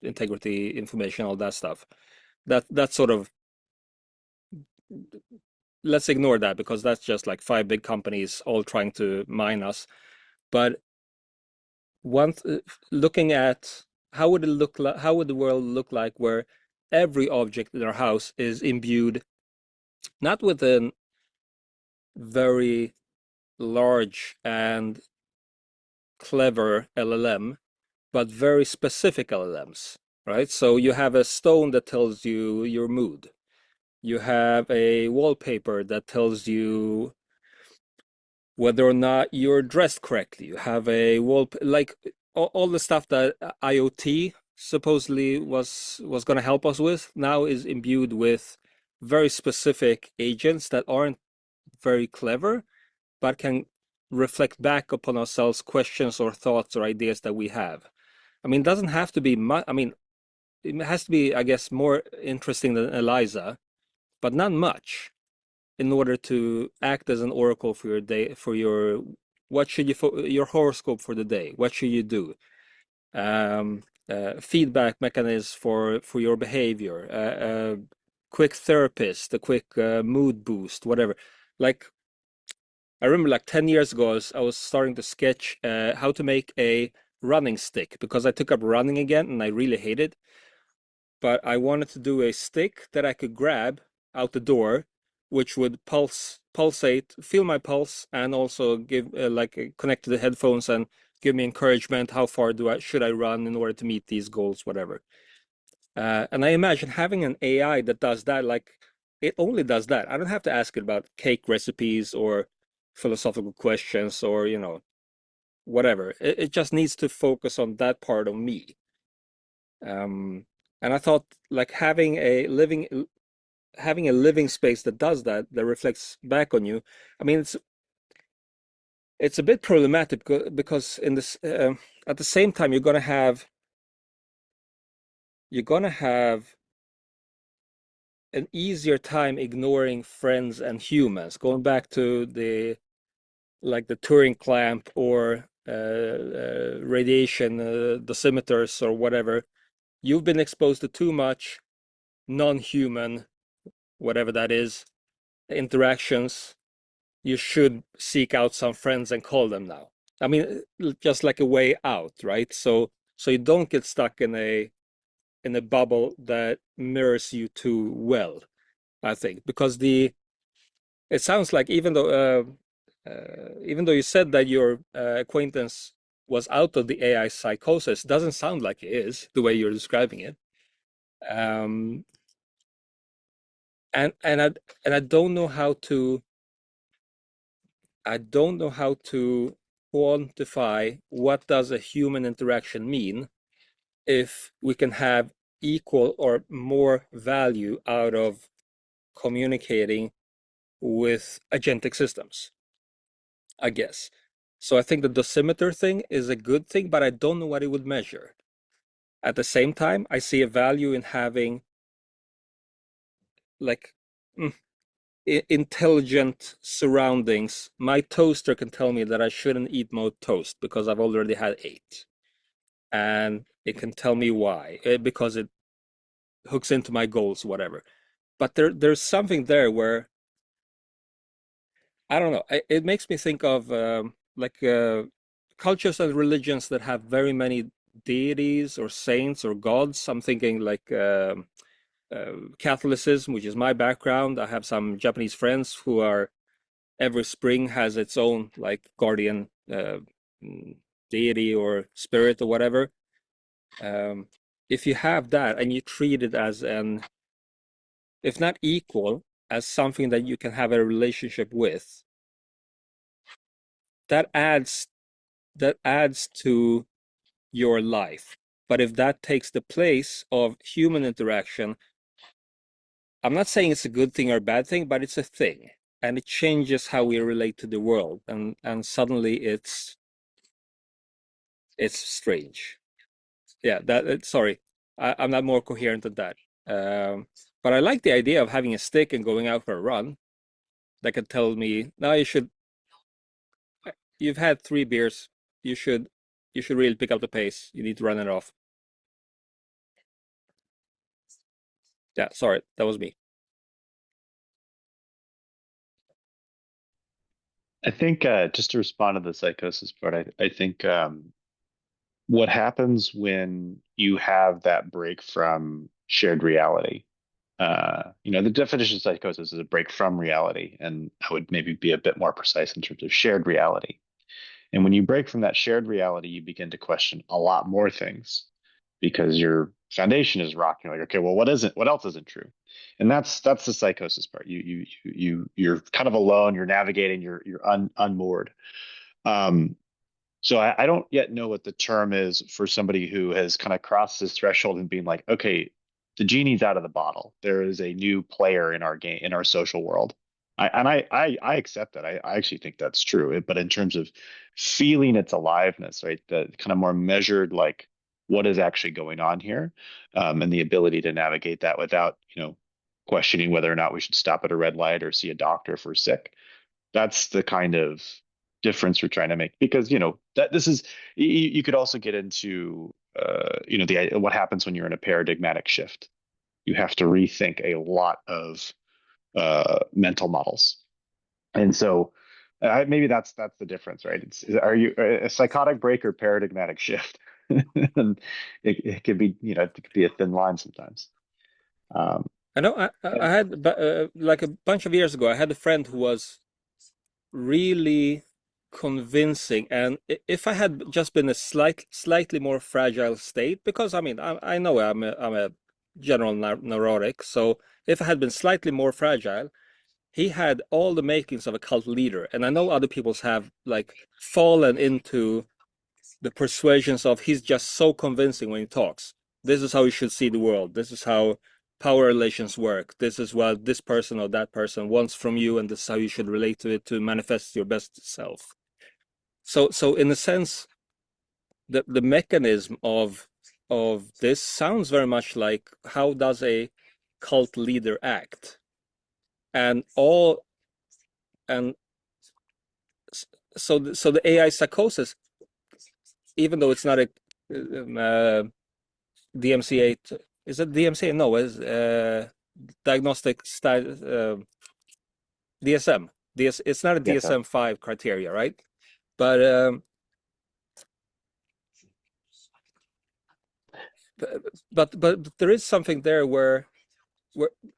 integrity, information, all that stuff. That's sort of, let's ignore that because that's just like five big companies all trying to mine us. But looking at how would it look like, how would the world look like where every object in our house is imbued not with a very large and clever LLM, but very specific LLMs, right? So you have a stone that tells you your mood. You have a wallpaper that tells you whether or not you're dressed correctly. You have a like all the stuff that IoT supposedly was going to help us with now is imbued with very specific agents that aren't very clever, but can reflect back upon ourselves questions or thoughts or ideas that we have. I mean, it doesn't have to be much. I mean, it has to be, I guess, more interesting than Eliza, but not much in order to act as an oracle for your day, for your what should you your horoscope for the day. What should you do? Feedback mechanisms for your behavior. Quick therapist, a quick mood boost, whatever. Like I remember, like 10 years ago, I was starting to sketch how to make a running stick because I took up running again and I really hate it. But I wanted to do a stick that I could grab out the door, which would pulsate, feel my pulse, and also give connect to the headphones and give me encouragement. How far should I run in order to meet these goals, whatever. And I imagine having an AI that does that, like it only does that. I don't have to ask it about cake recipes or philosophical questions or whatever. It just needs to focus on that part of me. And I thought like having a living space that does that reflects back on you. I mean, it's a bit problematic because in this at the same time you're gonna have an easier time ignoring friends and humans. Going back to the Turing clamp or radiation dosimeters or whatever, you've been exposed to too much non-human, whatever that is, interactions. You should seek out some friends and call them now. I mean, just like a way out, right? So you don't get stuck in a bubble that mirrors you too well, I think, because it sounds like even though you said that your acquaintance was out of the AI psychosis, doesn't sound like it is the way you're describing it. And I don't know how to quantify what does a human interaction mean if we can have equal or more value out of communicating with agentic systems, I guess. So I think the dosimeter thing is a good thing, but I don't know what it would measure. At the same time, I see a value in having like intelligent surroundings. My toaster can tell me that I shouldn't eat more toast because I've already had 8. And it can tell me why, because it hooks into my goals, whatever. But there's something there where I don't know. It makes me think of cultures and religions that have very many deities or saints or gods. I'm thinking like Catholicism, which is my background. I have some Japanese friends who are every spring has its own like guardian deity or spirit or whatever. If you have that and you treat it as if not equal, as something that you can have a relationship with, that adds to your life. But if that takes the place of human interaction, I'm not saying it's a good thing or a bad thing, but it's a thing, and it changes how we relate to the world, and suddenly it's strange. Yeah, sorry, I'm not more coherent than that. But I like the idea of having a stick and going out for a run that could tell me, now you've had 3 beers, you should really pick up the pace. You need to run it off. Yeah, sorry, that was me. I think just to respond to the psychosis part, I think what happens when you have that break from shared reality. The definition of psychosis is a break from reality, and I would maybe be a bit more precise in terms of shared reality. And when you break from that shared reality, you begin to question a lot more things because your foundation is rocking. Like, okay, well, what else isn't true? And that's the psychosis part. You're kind of alone. You're navigating. You're unmoored. So I don't yet know what the term is for somebody who has kind of crossed this threshold and being like, okay, the genie's out of the bottle. There is a new player in our game, in our social world. I accept that. I actually think that's true. But in terms of feeling its aliveness, right, the kind of more measured, like what is actually going on here, and the ability to navigate that without, questioning whether or not we should stop at a red light or see a doctor if we're sick. That's the kind of difference we're trying to make, because that this is you could also get into what happens when you're in a paradigmatic shift. You have to rethink a lot of mental models, and so maybe that's the difference, right? Are you a psychotic break or paradigmatic shift? And it could be, it could be a thin line sometimes. I know I had like a bunch of years ago, I had a friend who was really convincing, and if I had just been a slightly more fragile state, because I mean I know I'm a general neurotic, so if I had been slightly more fragile, he had all the makings of a cult leader. And I know other people's have like fallen into the persuasions of, he's just so convincing when he talks. This is how you should see the world. This is how power relations work. This is what this person or that person wants from you, and this is how you should relate to it to manifest your best self. So in a sense, the mechanism of this sounds very much like, how does a cult leader act? And so the AI psychosis, even though it's not a DMC8, is it DMC? No, it's diagnostic DSM. It's not a DSM-5 criteria, right? But there is something there where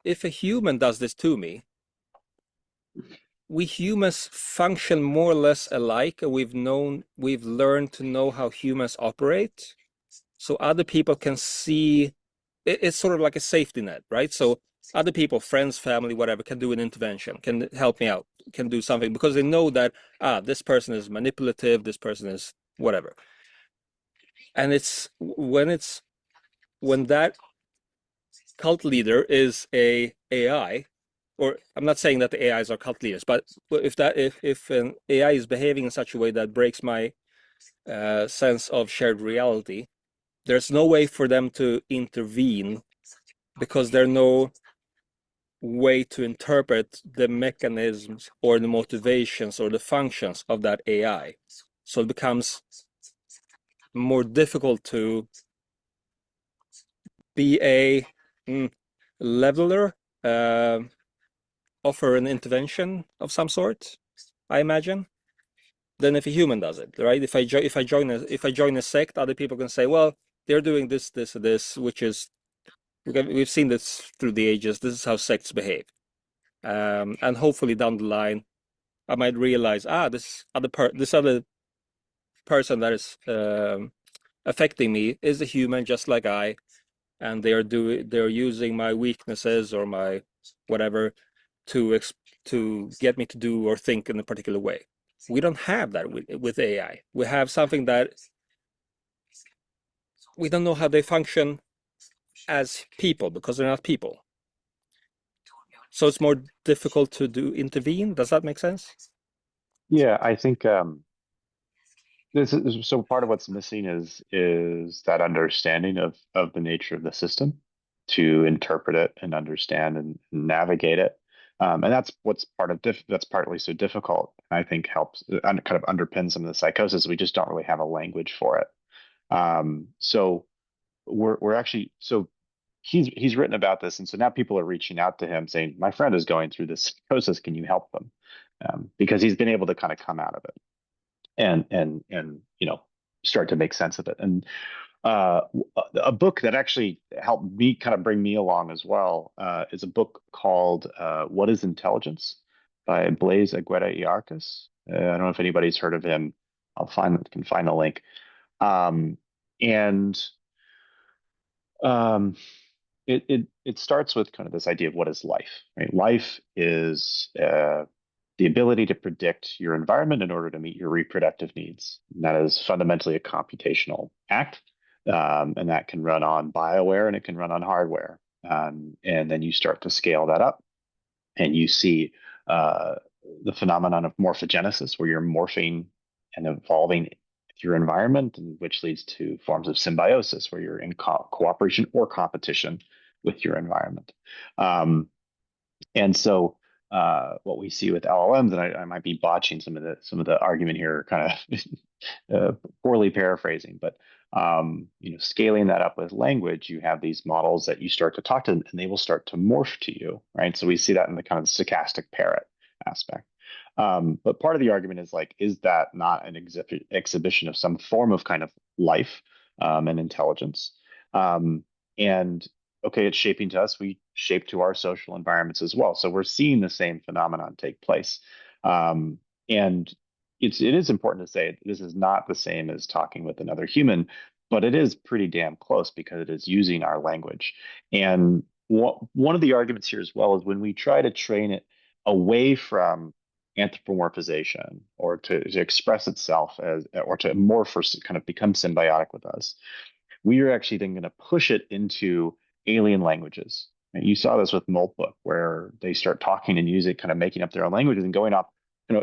if a human does this to me, we humans function more or less alike, and we've learned to know how humans operate, so other people can see. It's sort of like a safety net, right? So other people, friends, family, whatever, can do an intervention, can help me out, can do something, because they know that this person is manipulative, this person is whatever. And it's when that cult leader is a AI, or I'm not saying that the AIs are cult leaders, but if an AI is behaving in such a way that breaks my sense of shared reality, there's no way for them to intervene, because there's no way to interpret the mechanisms or the motivations or the functions of that AI. So it becomes more difficult to be a leveler, offer an intervention of some sort, I imagine, than if a human does it, right? If I join a sect, other people can say, well, they're doing this, which is, we've seen this through the ages. This is how sects behave, and hopefully down the line, I might realize, this other person that is affecting me is a human just like I, and they're using my weaknesses or my whatever to get me to do or think in a particular way. We don't have that with AI. We have something that we don't know how they function as people because they're not people. So it's more difficult to intervene. Does that make sense? Yeah, I think this is so part of what's missing is that understanding of the nature of the system to interpret it and understand and navigate it. And that's what's that's partly so difficult. I think helps kind of underpin some of the psychosis. We just don't really have a language for it. So we're actually so he's written about this, and so now people are reaching out to him saying, "My friend is going through this psychosis. Can you help them?" Because he's been able to kind of come out of it and start to make sense of it. And uh, a book that actually helped me kind of bring me along as well is a book called "What Is Intelligence" by Blaise Aguirre-Iarcas. I don't know if anybody's heard of him. Can find a link. Um, and um, it starts with kind of this idea of what is life, right? Life is the ability to predict your environment in order to meet your reproductive needs. And that is fundamentally a computational act, and that can run on BioWare and it can run on hardware. And then you start to scale that up, and you see uh, the phenomenon of morphogenesis, where you're morphing and evolving your environment, and which leads to forms of symbiosis, where you're in cooperation or competition with your environment. And so what we see with LLMs, and I might be botching some of the argument here, kind of poorly paraphrasing, but scaling that up with language, you have these models that you start to talk to them, and they will start to morph to you, right? So we see that in the kind of stochastic parrot aspect. But part of the argument is like, is that not an exhibition of some form of kind of life and intelligence? And okay, it's shaping to us. We shape to our social environments as well. So we're seeing the same phenomenon take place. And it is important to say this is not the same as talking with another human, but it is pretty damn close because it is using our language. And one of the arguments here as well is when we try to train it away from anthropomorphization or to express itself as or to morph or kind of become symbiotic with us, we are actually then going to push it into alien languages. And you saw this with Moltbook, where they start talking and using, kind of making up their own languages and going off,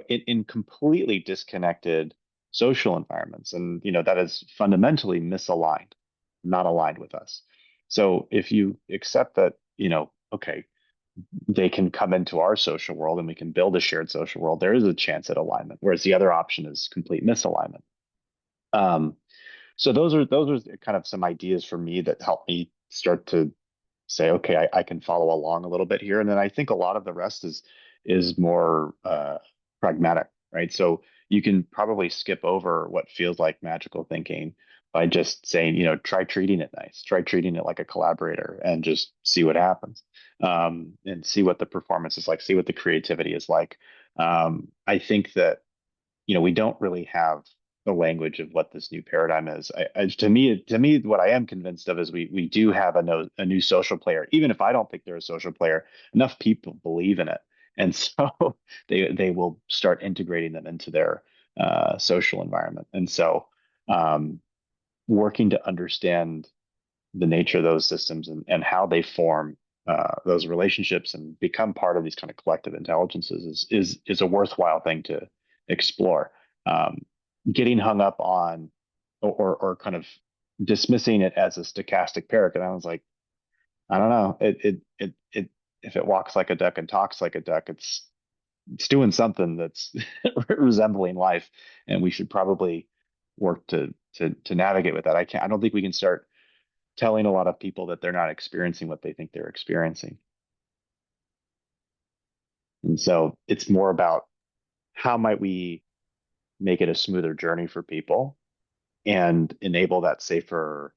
in completely disconnected social environments. And, that is fundamentally misaligned, not aligned with us. So if you accept that, okay, they can come into our social world and we can build a shared social world, there is a chance at alignment, whereas the other option is complete misalignment. So those are kind of some ideas for me that help me start to say, okay, I can follow along a little bit here. And then I think a lot of the rest is more pragmatic, right? So you can probably skip over what feels like magical thinking by just saying, try treating it nice, try treating it like a collaborator, and just see what happens, and see what the performance is like, see what the creativity is like. I think that we don't really have the language of what this new paradigm is. To me, what I am convinced of is we do have a new social player. Even if I don't think they're a social player, enough people believe in it, and so they will start integrating them into their social environment. And so, working to understand the nature of those systems and how they form those relationships and become part of these kind of collective intelligences is a worthwhile thing to explore. Getting hung up on or kind of dismissing it as a stochastic parrot, and I was like, I don't know, it if it walks like a duck and talks like a duck, it's doing something that's resembling life, and we should probably work to navigate with that. I don't think we can start telling a lot of people that they're not experiencing what they think they're experiencing. And so it's more about how might we make it a smoother journey for people and enable that safer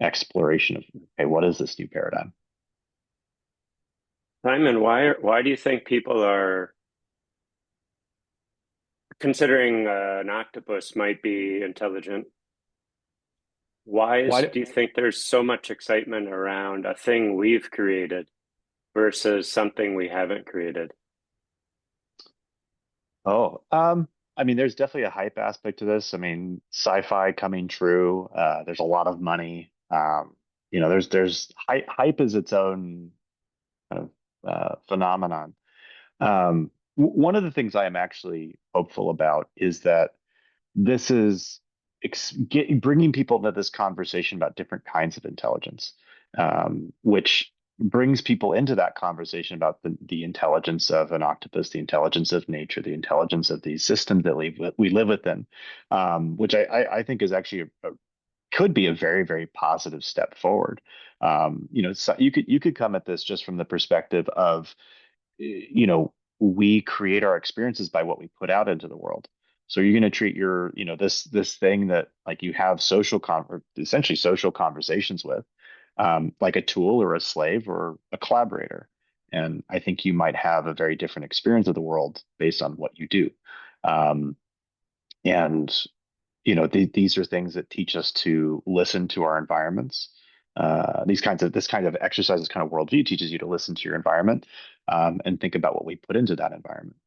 exploration of, okay, what is this new paradigm? Simon, why do you think people are considering an octopus might be intelligent? Do you think there's so much excitement around a thing we've created versus something we haven't created? Oh, I mean, there's definitely a hype aspect to this. I mean, sci-fi coming true. There's a lot of money. There's hype is its own kind of phenomenon. One of the things I am actually hopeful about is that this is bringing people into this conversation about different kinds of intelligence, which brings people into that conversation about the intelligence of an octopus, the intelligence of nature, the intelligence of these systems that we live within, which I think is actually could be a very, very positive step forward. So you could come at this just from the perspective of we create our experiences by what we put out into the world. So you're going to treat your, this thing that like you have essentially social conversations with, like a tool or a slave or a collaborator. And I think you might have a very different experience of the world based on what you do. Um, and these are things that teach us to listen to our environments. This kind of exercise, this kind of worldview teaches you to listen to your environment, and think about what we put into that environment.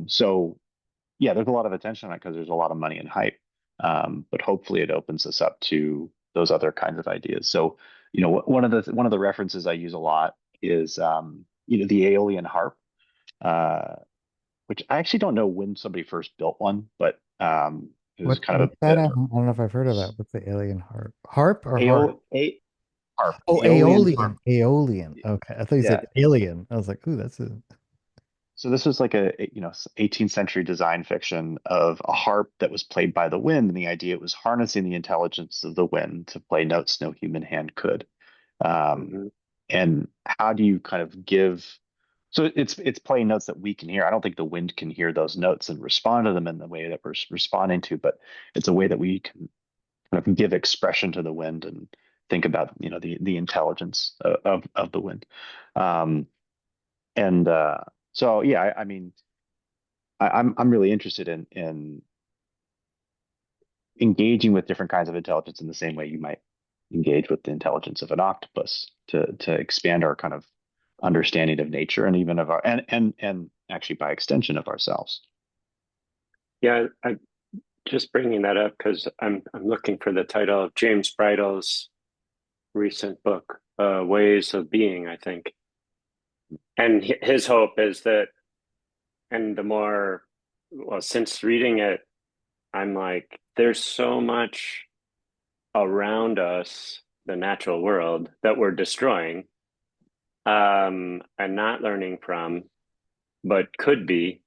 So yeah, there's a lot of attention on it because there's a lot of money and hype. But hopefully it opens us up to those other kinds of ideas. So, one of the references I use a lot is the Aeolian harp, uh, which I actually don't know when somebody first built one, but it was kind of What's that? I don't know if I've heard of that. What's the alien harp? Harp or harp? Harp, Oh, Aeolian harp. Aeolian. Aeolian. Okay. I thought you Yeah. said alien. I was like, ooh, that's a So this was like a 18th century design fiction of a harp that was played by the wind, and the idea was harnessing the intelligence of the wind to play notes no human hand could. Um, and how do you kind of give? So it's playing notes that we can hear. I don't think the wind can hear those notes and respond to them in the way that we're responding to, but it's a way that we can kind of give expression to the wind and think about the intelligence of the wind. Um, and so yeah, I mean. I'm really interested in engaging with different kinds of intelligence in the same way you might engage with the intelligence of an octopus to expand our kind of understanding of nature and even of our and actually by extension of ourselves. Yeah, I just bringing that up because I'm looking for the title of James Bridle's recent book, Ways of Being, I think. And his hope is that, and since reading it, I'm like, there's so much around us, the natural world, that we're destroying, and not learning from, but could be,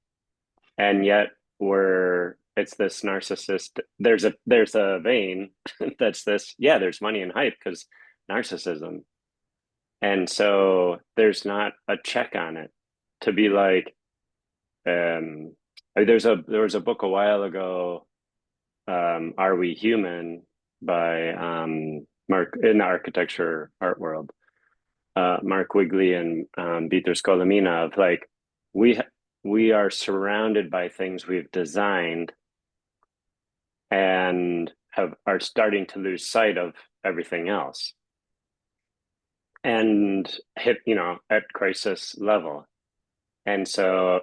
and yet it's this narcissist. There's a vein that's this. Yeah, there's money and hype because narcissism, and so there's not a check on it to be like. There was a book a while ago, Are We Human, by Mark, in the architecture art world, Mark Wigley and Peter Scolomina, of like we we are surrounded by things we've designed and are starting to lose sight of everything else and hit at crisis level. And so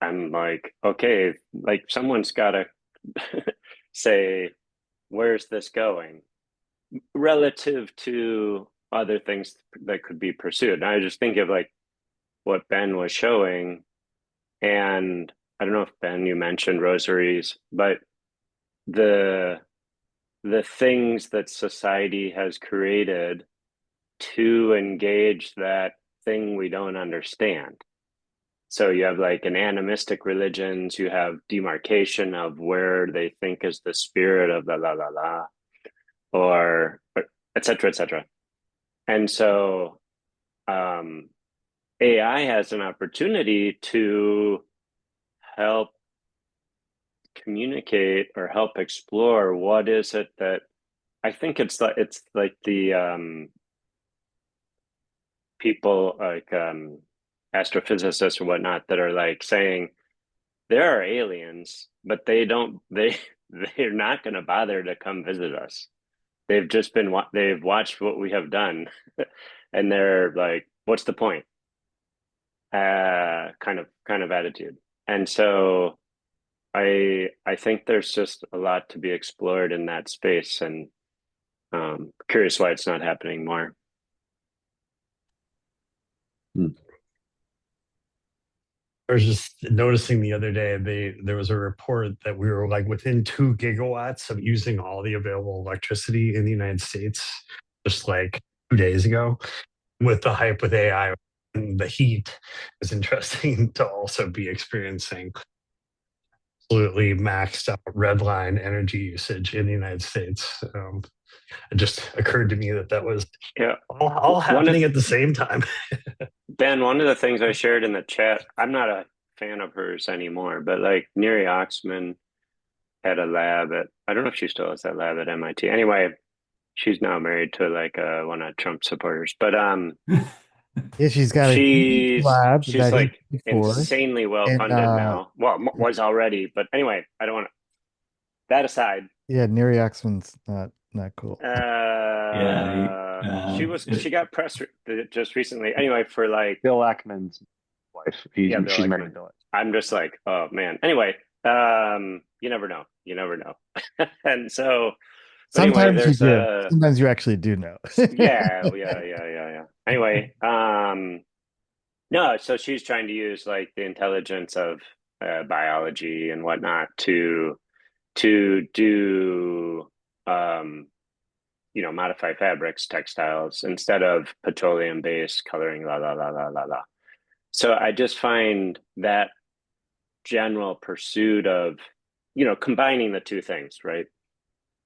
I'm like, okay, like someone's got to say, where's this going relative to other things that could be pursued. And I just think of like what Ben was showing, and I don't know if Ben, you mentioned rosaries, but the things that society has created to engage that thing we don't understand. So you have like an animistic religions, you have demarcation of where they think is the spirit of the la la la, or et cetera, et cetera. And so AI has an opportunity to help communicate or help explore what is it that I think it's like the people like astrophysicists or whatnot that are like saying there are aliens, but they're not going to bother to come visit us. They've watched what we have done, and they're like, "What's the point?" Kind of attitude. And so I think there's just a lot to be explored in that space, and curious why it's not happening more. I was just noticing the other day there was a report that we were like within 2 gigawatts of using all the available electricity in the United States just like 2 days ago. With the hype with AI and the heat, it's interesting to also be experiencing absolutely maxed out redline energy usage in the United States. It just occurred to me that was all happening at the same time. Ben, one of the things I shared in the chat, I'm not a fan of hers anymore, but like Neri Oxman had a lab at, I don't know if she still has that lab at MIT. Anyway, she's now married to like one of Trump's supporters, but Yeah, she's got a huge lab she's that like he paid for, insanely well and funded now. Well, was already, but anyway, I don't want to. That aside, yeah, Neri Oxman's not cool. she got press just recently. Anyway, for like Bill Ackman's wife. She's married to Bill. I'm just like, oh man. Anyway, you never know. You never know. And so Sometimes anyway, you do. Sometimes you actually do know. yeah. Anyway, no, so she's trying to use like the intelligence of biology and whatnot to do modify fabrics, textiles instead of petroleum based coloring, la la la la la la. So I just find that general pursuit of combining the two things, right?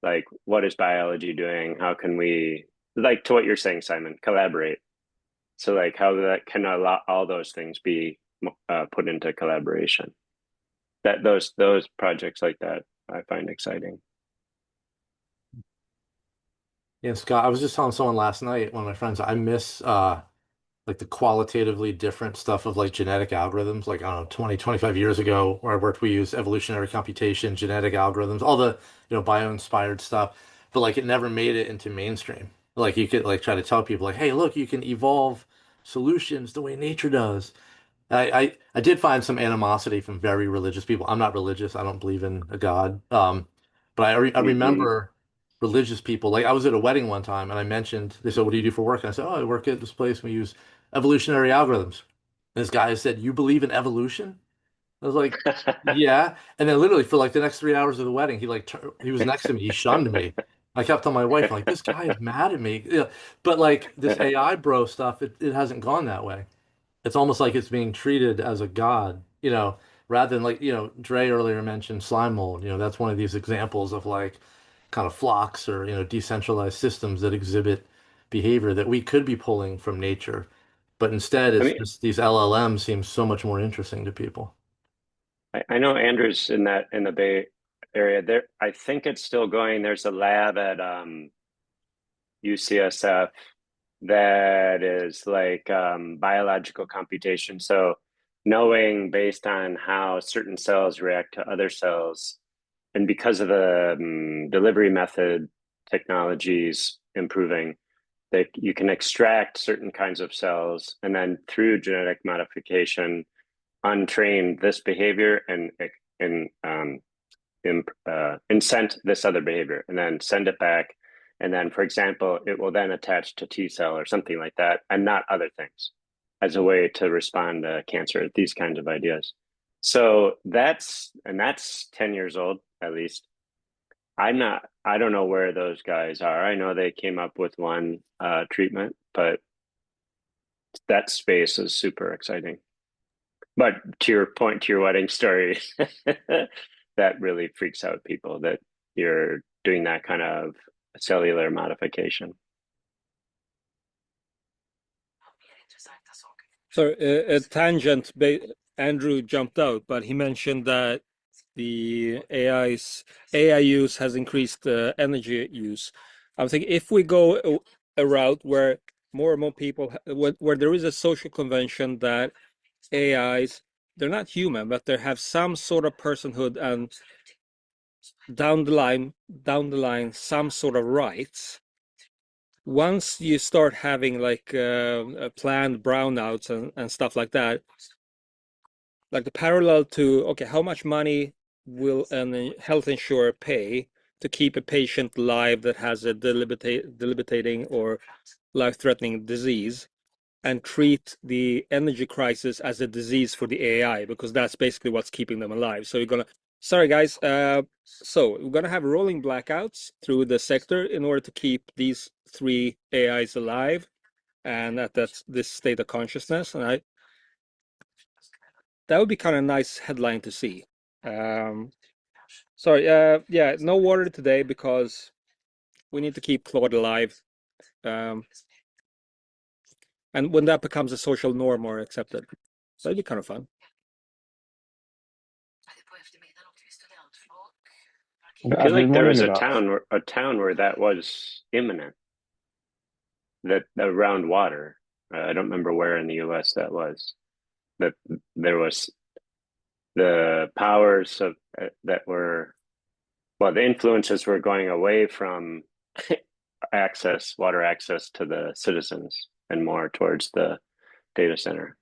Like, what is biology doing? How can we, like, to what you're saying, Simon, collaborate? So like how that can allow all those things be put into collaboration. That those projects like that I find exciting. Yeah, Scott, I was just telling someone last night, one of my friends, I miss like the qualitatively different stuff of like genetic algorithms. Like, I don't know, 20, 25 years ago where I worked, we used evolutionary computation, genetic algorithms, all the, bio-inspired stuff, but like it never made it into mainstream. Like you could like try to tell people like, hey, look, you can evolve solutions the way nature does. I did find some animosity from very religious people. I'm not religious. I don't believe in a God. But I remember religious people. Like I was at a wedding one time and I mentioned, they said, what do you do for work? And I said, oh, I work at this place. We use evolutionary algorithms. And this guy said, you believe in evolution? I was like, yeah. And then literally for like the next 3 hours of the wedding, he was next to me. He shunned me. I kept telling my wife, like, this guy is mad at me. Yeah. But like this AI bro stuff, it hasn't gone that way. It's almost like it's being treated as a god, rather than like, Dre earlier mentioned slime mold. That's one of these examples of like kind of flocks or, decentralized systems that exhibit behavior that we could be pulling from nature. But instead, it's just these LLMs seem so much more interesting to people. I know Andrew's in the Bay Area. There, I think it's still going. There's a lab at UCSF that is like biological computation. So knowing based on how certain cells react to other cells, and because of the delivery method technologies improving, that you can extract certain kinds of cells and then through genetic modification untrain this behavior and incent this other behavior and then send it back. And then, for example, it will then attach to T cell or something like that and not other things as a way to respond to cancer, these kinds of ideas. So that's 10 years old, at least. I don't know where those guys are. I know they came up with one treatment, but that space is super exciting. But to your point, to your wedding story, that really freaks out people that you're doing that kind of cellular modification. So a tangent, Andrew jumped out, but he mentioned that the AI use has increased energy use. I'm thinking if we go a route where more and more people, where there is a social convention that AIs, they're not human, but they have some sort of personhood and down the line, some sort of rights. Once you start having like planned brownouts and stuff like that, like the parallel to, okay, how much money will a health insurer pay to keep a patient alive that has a debilitating or life-threatening disease, and treat the energy crisis as a disease for the AI, because that's basically what's keeping them alive. So sorry guys, so we're gonna have rolling blackouts through the sector in order to keep these three AIs alive and at this state of consciousness. And that would be kind of a nice headline to see. Sorry, yeah, no water today because we need to keep Claude alive. And when that becomes a social norm or accepted, that'd be kind of fun. I feel like there was a town where that was imminent, that around water. I don't remember where in the US that was. That there was the powers of that were, well, the influences were going away from water access to the citizens and more towards the data center.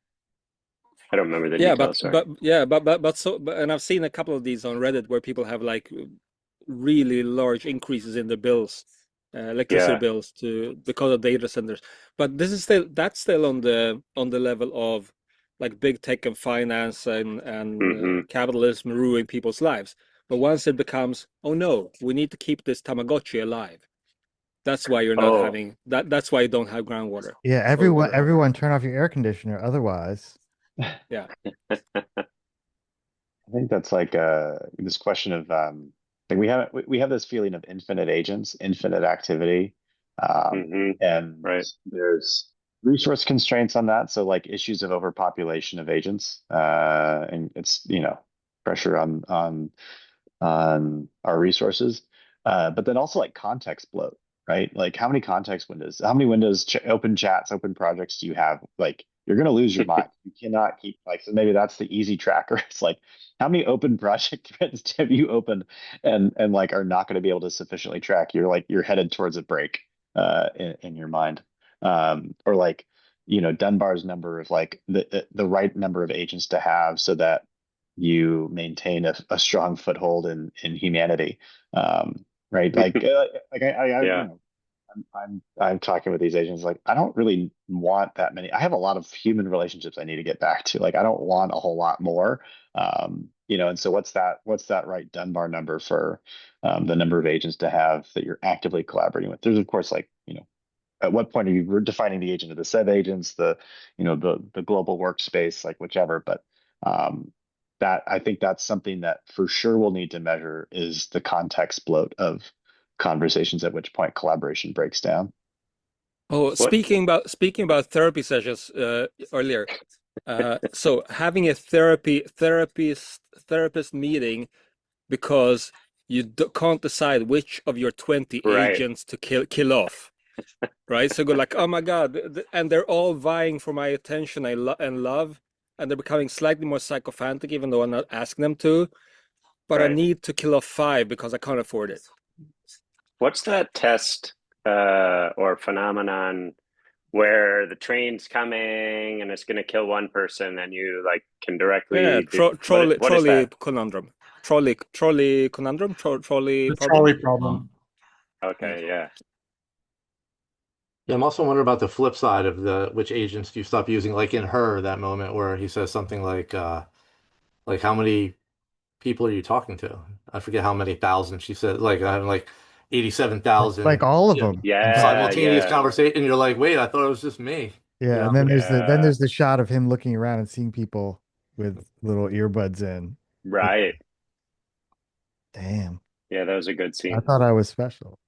I don't remember the details. And I've seen a couple of these on Reddit where people have like really large increases in their bills, electricity bills because of data centers. But that's still on the level of like big tech and finance and capitalism ruining people's lives. But once it becomes, oh no, we need to keep this Tamagotchi alive. That's why you're not having that. That's why you don't have groundwater. Yeah, everyone turn off your air conditioner. Otherwise, yeah. I think that's like this question of like we have this feeling of infinite agents, infinite activity, and there's resource constraints on that. So like issues of overpopulation of agents, and it's pressure on our resources, but then also like context bloat, right? Like how many context windows, how many windows, open chats, open projects do you have? Like you're going to lose your mind. You cannot keep like, so maybe that's the easy tracker. It's like, how many open project threads have you opened and like are not going to be able to sufficiently track? You're headed towards a break in your mind. Or like, Dunbar's number of like the right number of agents to have so that you maintain a strong foothold in humanity, right? Like, I'm talking with these agents. Like, I don't really want that many. I have a lot of human relationships I need to get back to. Like, I don't want a whole lot more. And so what's that right Dunbar number for the number of agents to have that you're actively collaborating with? There's of course like at what point are you defining the agent of the set agents, the global workspace, like whichever, but that I think that's something that for sure we'll need to measure is the context bloat of conversations, at which point collaboration breaks down. Oh, speaking about therapy sessions earlier, so having a therapist meeting because you can't decide which of your 20 agents to kill off, right? So go like, oh my God, and they're all vying for my attention and love, and they're becoming slightly more psychophantic, even though I'm not asking them to. But I need to kill off 5 because I can't afford it. What's that test or phenomenon where the train's coming and it's going to kill one person and you like can directly trolley conundrum. Trolley conundrum. Trolley problem. Okay, yeah. Yeah, I'm also wondering about the flip side of which agents do you stop using, like in Her, that moment where he says something like how many people are you talking to? I forget how many thousand she said, like I have like 87,000. like all of them. Simultaneous conversation. And you're like, wait, I thought it was just me. Yeah, and then there's the shot of him looking around and seeing people with little earbuds in. Right. Damn. Yeah, that was a good scene. I thought I was special.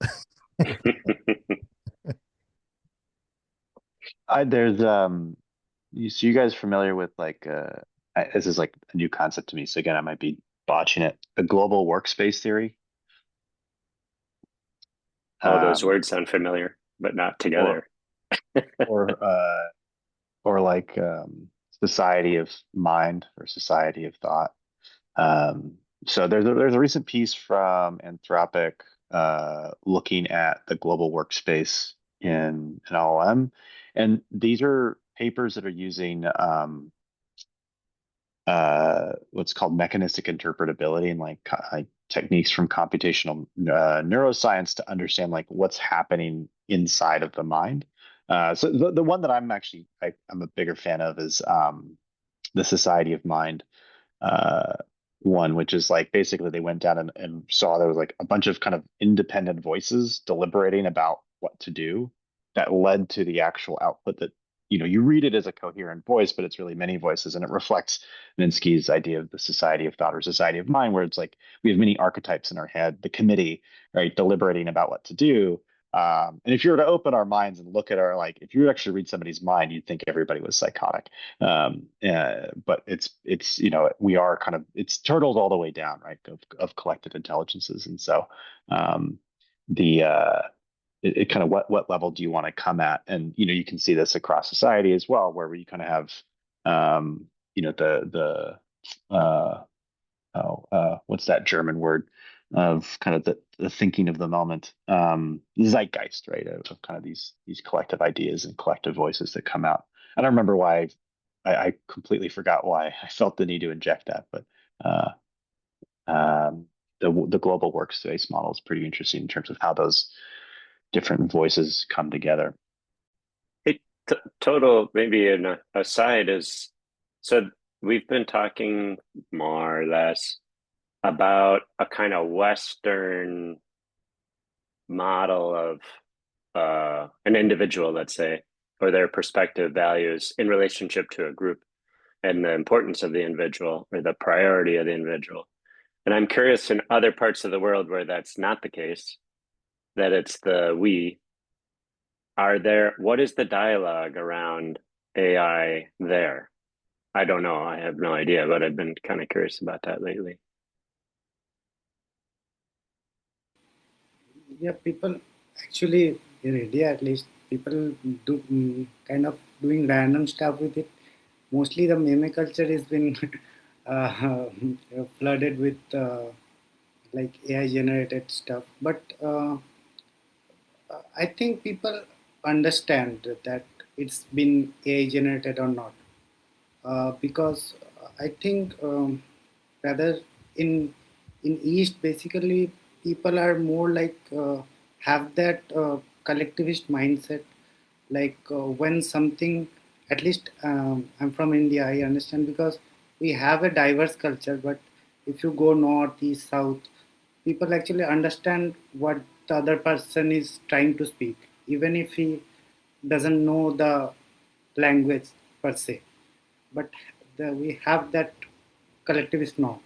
There's so you guys familiar with like this is like a new concept to me, so again I might be botching it, the global workspace theory. Those words sound familiar but not together. or like society of mind or society of thought. So there's a recent piece from Anthropic looking at the global workspace in an LLM, and these are papers that are using what's called mechanistic interpretability and like techniques from computational neuroscience to understand like what's happening inside of the mind. So the one that I'm a bigger fan of is the Society of Mind uh, one, which is like basically they went down and saw there was like a bunch of kind of independent voices deliberating about what to do that led to the actual output that you read it as a coherent voice, but it's really many voices, and it reflects Minsky's idea of the society of thought or society of mind, where it's like we have many archetypes in our head, the committee, right, deliberating about what to do. And if you were to open our minds and look at our like, if you actually read somebody's mind, you'd think everybody was psychotic. But it's we are kind of it's turtles all the way down, right, of collective intelligences, and so the it kind of what level do you want to come at, and you can see this across society as well, where you kind of have the what's that German word of kind of the thinking of the moment, zeitgeist, right, of kind of these collective ideas and collective voices that come out. I don't remember why I completely forgot why I felt the need to inject that, but uh, the global workspace model is pretty interesting in terms of how those different voices come together. Hey, total, maybe an aside is, so we've been talking more or less about a kind of Western model of an individual, let's say, or their perspective values in relationship to a group, and the importance of the individual or the priority of the individual. And I'm curious, in other parts of the world where that's not the case, that it's the we, what is the dialogue around AI there? I don't know. I have no idea, but I've been kind of curious about that lately. Yeah, people actually in India at least people do kind of doing random stuff with it. Mostly the meme culture has been flooded with like AI generated stuff, but I think people understand that it's been AI generated or not, because I think rather in East basically people are more like have that collectivist mindset. Like when something, at least I'm from India, I understand because we have a diverse culture. But if you go north, east, south, people actually understand what the other person is trying to speak, even if he doesn't know the language per se. But we have that collectivist norm.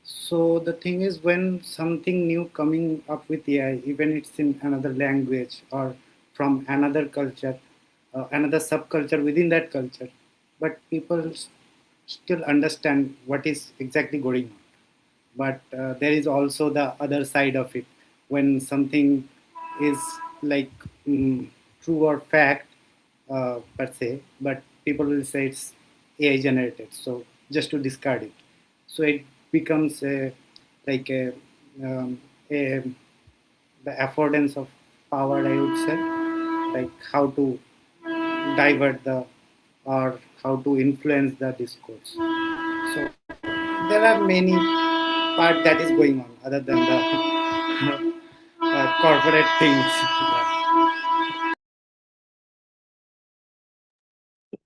So the thing is, when something new coming up with AI, even it's in another language or from another culture, another subculture within that culture, but people still understand what is exactly going on. But there is also the other side of it, when something is like true or fact per se, but people will say it's AI generated, so just to discard it. So it becomes like a the affordance of power, I would say, like how to divert the or how to influence the discourse. So there are many part that is going on other than the corporate things.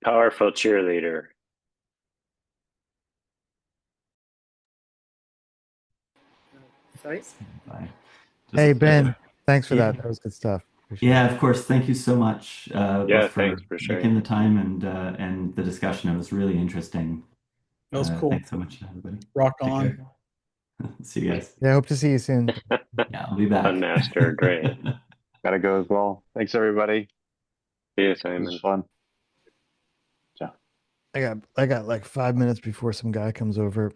Powerful cheerleader. Sorry. Bye. Hey, Ben, thanks for yeah. that. That was good stuff. Appreciate Yeah, it. of course. Thank you so much, Yeah, both thanks for for making sharing. the time and the discussion. It was really interesting. That was cool. Thanks so much, everybody. Rock Take on. care. See you guys. Yeah, hope to see you soon. Yeah, I'll be back. Unmaster, great. Gotta go as well. Thanks everybody. See you, This was Simon. fun. Yeah. I got like 5 minutes before some guy comes over.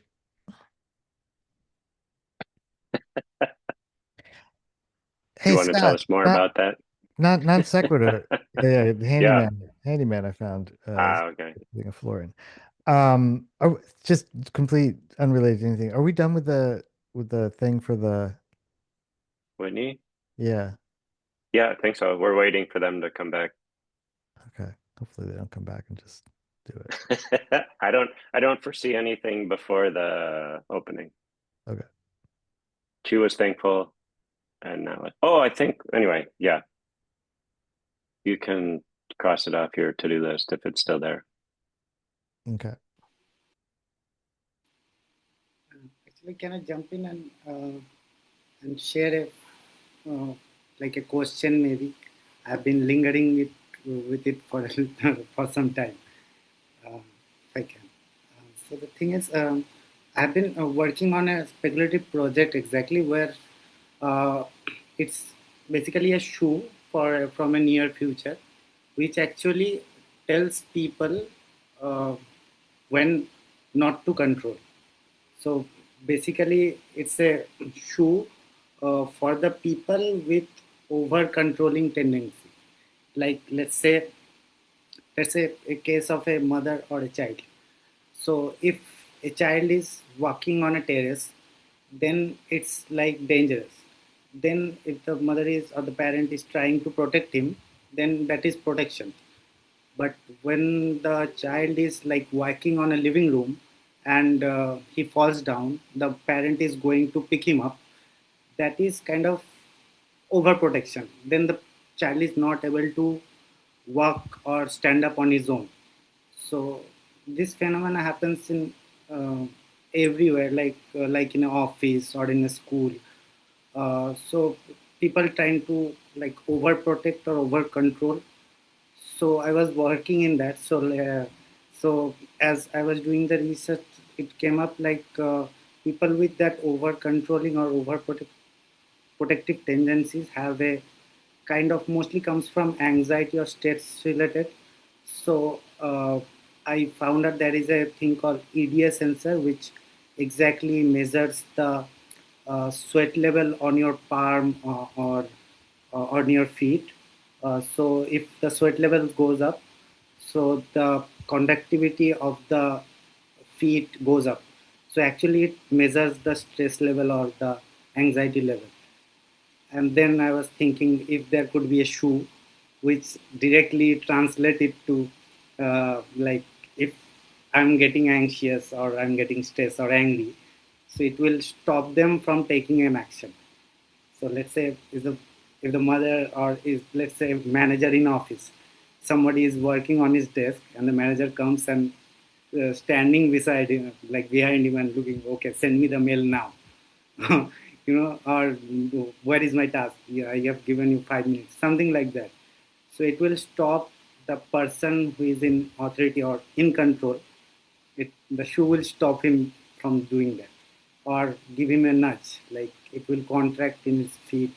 You Hey, want to tell Scott, us more about that? not sequitur. Yeah, Yeah. handyman. I found Okay. putting a floor in. Just complete unrelated to anything. Are we done with the thing for the? Whitney? Yeah. Yeah, I think so. We're waiting for them to come back. Okay. Hopefully they don't come back and just do it. I don't foresee anything before the opening. Okay. Chu was thankful, and now I think anyway. Yeah, you can cross it off your to-do list if it's still there. Okay. Actually, can I jump in and share a like a question maybe? I've been lingering with it for for some time. If I can. So the thing is, I've been working on a speculative project exactly where uh, it's basically a shoe for from a near future, which actually tells people uh, when not to control. So basically, it's a shoe for the people with over controlling tendency. Like let's say a case of a mother or a child. So if a child is walking on a terrace, then it's like dangerous. Then if the mother is or the parent is trying to protect him, then that is protection. But when the child is like walking on a living room and he falls down, the parent is going to pick him up. That is kind of overprotection. Then the child is not able to walk or stand up on his own. So this phenomena happens in everywhere, like in an office or in a school. So people trying to like overprotect or over control. So I was working in that. So as I was doing the research, it came up like people with that over controlling or over protective tendencies have a kind of mostly comes from anxiety or stress related. So I found out there is a thing called EDS sensor, which exactly measures the sweat level on your palm or on your feet. So if the sweat level goes up, so the conductivity of the feet goes up. So actually, it measures the stress level or the anxiety level. And then I was thinking if there could be a shoe which directly translate it to like if I'm getting anxious or I'm getting stressed or angry, so it will stop them from taking an action. So let's say if the mother or is let's say manager in office, somebody is working on his desk and the manager comes and standing beside him, like behind him and looking, okay, send me the mail now. Or where is my task? Yeah, I have given you 5 minutes, something like that. So it will stop the person who is in authority or in control. The shoe will stop him from doing that, or give him a nudge, like it will contract in his feet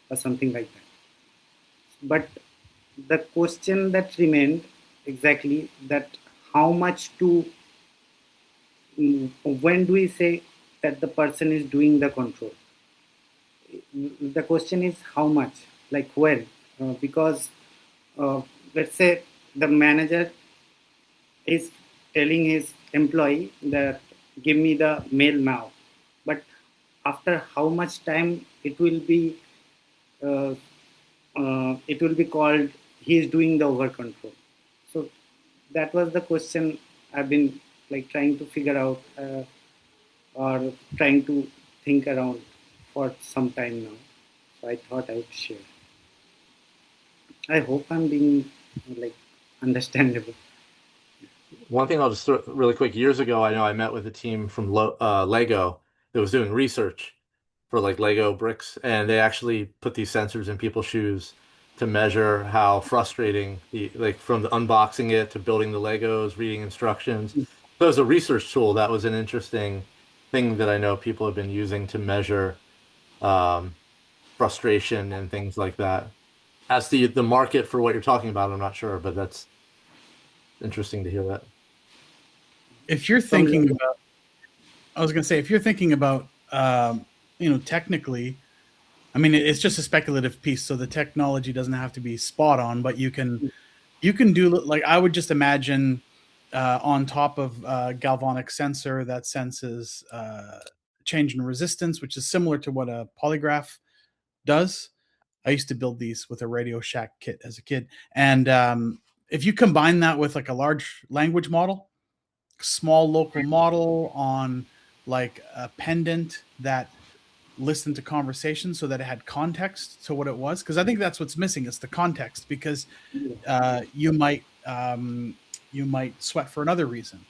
or something like that. But the question that remained exactly that how much to when do we say that the person is doing the control? The question is how much, like when, because let's say the manager is telling his employee that give me the mail now, but after how much time uh, it will be called he is doing the over control. So that was the question I've been like trying to figure out or trying to think around for some time now. So I thought I would share. I hope I'm being like understandable. One thing I'll just throw really quick. Years ago, I know I met with a team from Lego that was doing research for like Lego bricks, and they actually put these sensors in people's shoes to measure how frustrating like from the unboxing it to building the Legos, reading instructions. So as a research tool, that was an interesting thing that I know people have been using to measure um, frustration and things like that. As the market for what you're talking about, I'm not sure, but that's interesting to hear that. If you're thinking about, I was going to say, if you're thinking about, technically, I mean, it's just a speculative piece, so the technology doesn't have to be spot on, but you can do like I would just imagine on top of a galvanic sensor that senses change in resistance, which is similar to what a polygraph does. I used to build these with a Radio Shack kit as a kid, and if you combine that with like a large language model, small local model on like a pendant that listened to conversations so that it had context to what it was, because I think that's what's missing is the context, because you might sweat for another reason,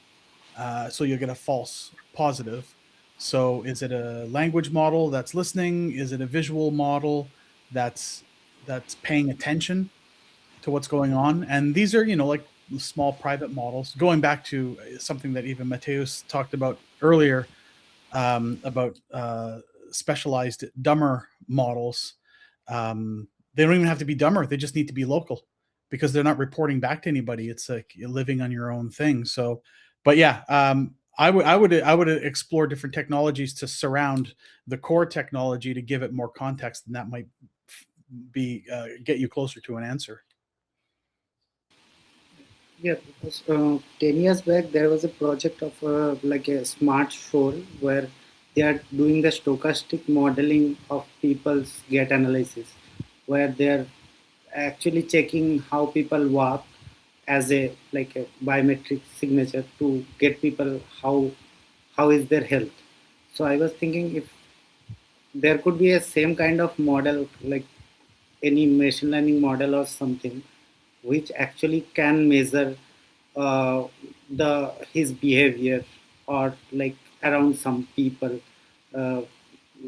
so you'll get a false positive. So is it a language model that's listening? Is it a visual model that's paying attention to what's going on? And these are, like small private models. Going back to something that even Mateus talked about earlier, about specialized dumber models. They don't even have to be dumber; they just need to be local, because they're not reporting back to anybody. It's like you're living on your own thing. So, but yeah, I would explore different technologies to surround the core technology to give it more context, and that might be get you closer to an answer. Yeah, because 10 years back there was a project of like a smart shore where they are doing the stochastic modeling of people's gait analysis, where they're actually checking how people walk as a like a biometric signature to get people how is their health. So I was thinking if there could be a same kind of model, like any machine learning model or something, which actually can measure the his behavior or like around some people, uh,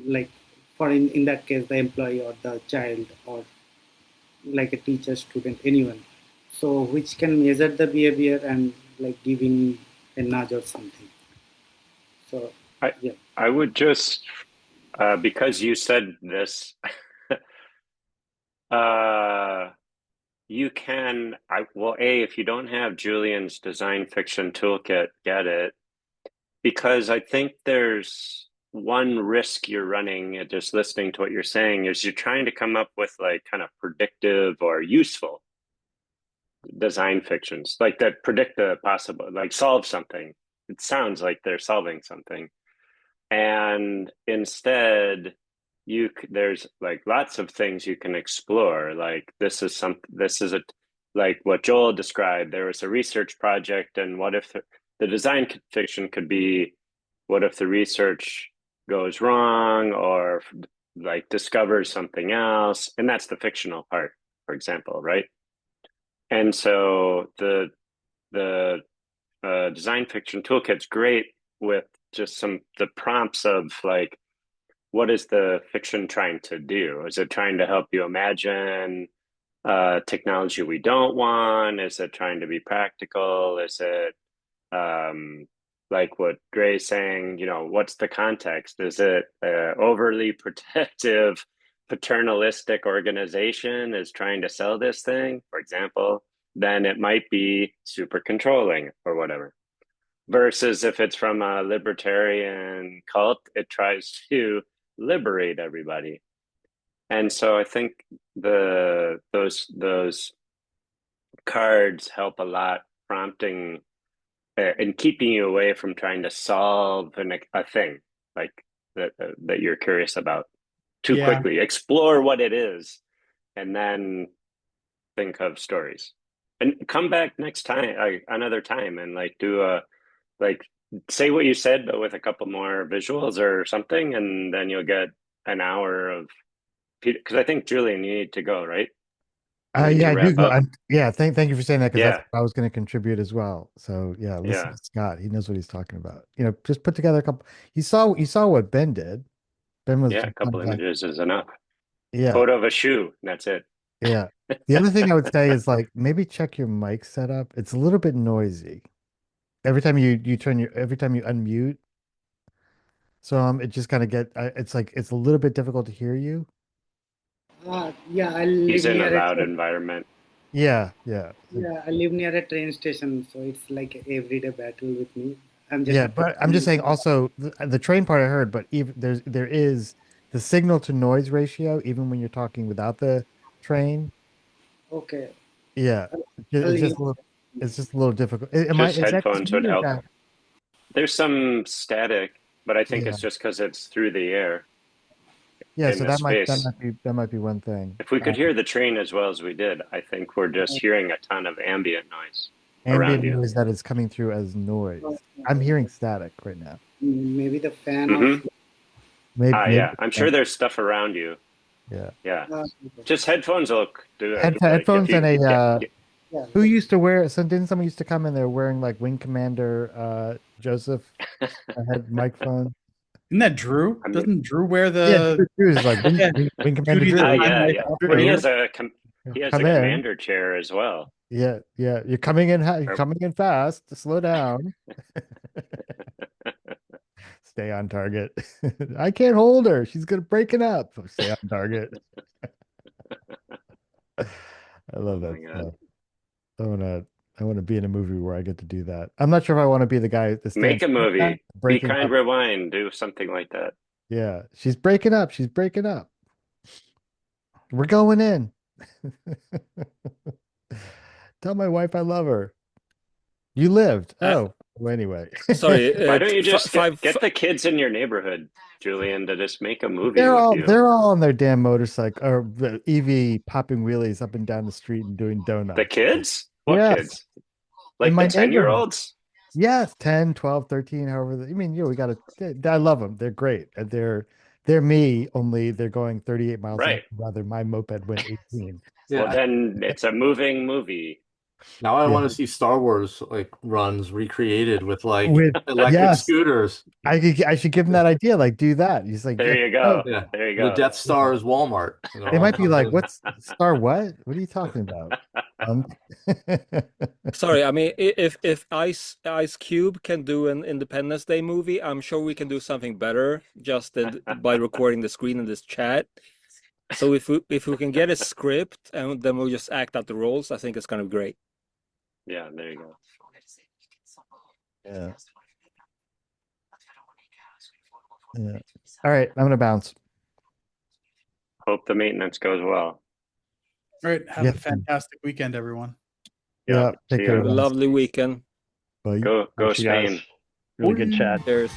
like for in that case the employee or the child or like a teacher, student, anyone. So which can measure the behavior and like giving a nudge or something. So I yeah. I would just because you said this, you can if you don't have Julian's design fiction toolkit, get it, because I think there's one risk you're running at just listening to what you're saying is you're trying to come up with like kind of predictive or useful design fictions, like that predict the possible, like solve something. It sounds like they're solving something. And instead, there's like lots of things you can explore. Like this is a like what Joel described. There was a research project, and what if the design fiction could be, what if the research goes wrong or like discovers something else? And that's the fictional part, for example, right? And so the design fiction toolkit's great with just the prompts of like, what is the fiction trying to do? Is it trying to help you imagine technology we don't want? Is it trying to be practical? Is it like what Gray's saying? What's the context? Is it overly protective, paternalistic organization is trying to sell this thing, for example? Then it might be super controlling or whatever. Versus if it's from a libertarian cult, it tries to liberate everybody. And so I think those cards help a lot, prompting and keeping you away from trying to solve a thing like that you're curious about too quickly. Explore what it is, and then think of stories. And come back next time, another time, and like do a like say what you said, but with a couple more visuals or something, and then you'll get an hour of Peter. Because I think Julian, you need to go, right? You need Yeah, to I do wrap go. up. Thank you for saying that, because that's Yeah, what I was going to contribute as well. So yeah, listen yeah, to Scott. He knows what he's talking about. Just put together a couple. You saw what Ben did. Ben was yeah. A just kind couple of like, images is enough. yeah, Photo of a shoe. That's it. yeah. The other thing I would say is like maybe check your mic setup. It's a little bit noisy. Every time you unmute, so it just kind of it's like it's a little bit difficult to hear you. Yeah, I He's live in a near loud a environment. Yeah. yeah, I live near a train station, so it's like a everyday battle with me. I'm just Yeah, but I'm just saying also the train part I heard, but even there is the signal to noise ratio even when you're talking without the train. okay. Yeah, I'll, I'll it's use just a little it's just a little difficult. Am I Just is that just headphones me would or is help. that There's some static, but I think yeah. it's just because it's through the air. Yeah, in so this space. that might be one thing. If we could hear the train as well as we did, I think we're just hearing a ton of ambient noise Ambient around you. noise that is coming through as noise. I'm hearing static right now. Maybe the fan Mhm. of. Maybe Yeah, I'm sure there's stuff around you. Yeah. Yeah. Just headphones will do it. Like, Headphones and a Yeah. who used to wear didn't someone used to come in there wearing like Wing Commander Joseph had microphone? Isn't that Drew? I mean- Doesn't Drew wear Yeah, the Drew is like Wing Commander Duty Drew. the yeah, Time yeah. operator? He has a Come in. commander chair as well. Yeah, yeah. You're coming in fast. Slow down. Stay on target. I can't hold her. She's gonna break it up. Stay on target. I love that stuff. I wanna be in a movie where I get to do that. I'm not sure if I want to be the guy that Make a movie. Be breaking Kind, up. Rewind. Do something like that. Yeah, she's breaking up. She's breaking up. We're going in. Tell my wife I love her. You lived. Oh, well, anyway. Sorry. Why don't you just get the kids in your neighborhood, Julian, to just make a movie They're with all you? they're all on their damn motorcycle or the EV popping wheelies up and down the street and doing donuts. The kids? What Yes. kids? Like In my the 10-year-olds? Yes, 10, 12, 13, however. I mean, we got to. I love them. They're great. They're me, only they're going 38 miles an hour, Right. rather my moped went 18. Yeah. Well, then it's a moving movie. Now I Yeah. want to see Star Wars like runs recreated with like With- electric yes. scooters. I should give them that idea. Like, do that. He's like, There you go. Yeah. There you The go. Death Star is Walmart. You know, They might be all like, those- "What's Star? What? What are you talking about?" Sorry, I mean, if Ice Cube can do an Independence Day movie, I'm sure we can do something better just by recording the screen in this chat. So if we can get a script and then we'll just act out the roles, I think it's gonna be great. Yeah, there you go. Yeah. Yeah. All right, I'm gonna bounce. Hope the maintenance goes well. All right. Have Yeah. a fantastic weekend, everyone. Yeah. See Take you. care. Have a guys. lovely weekend. Bye. Go Thanks, you guys. Spain. Really good chat. Cheers.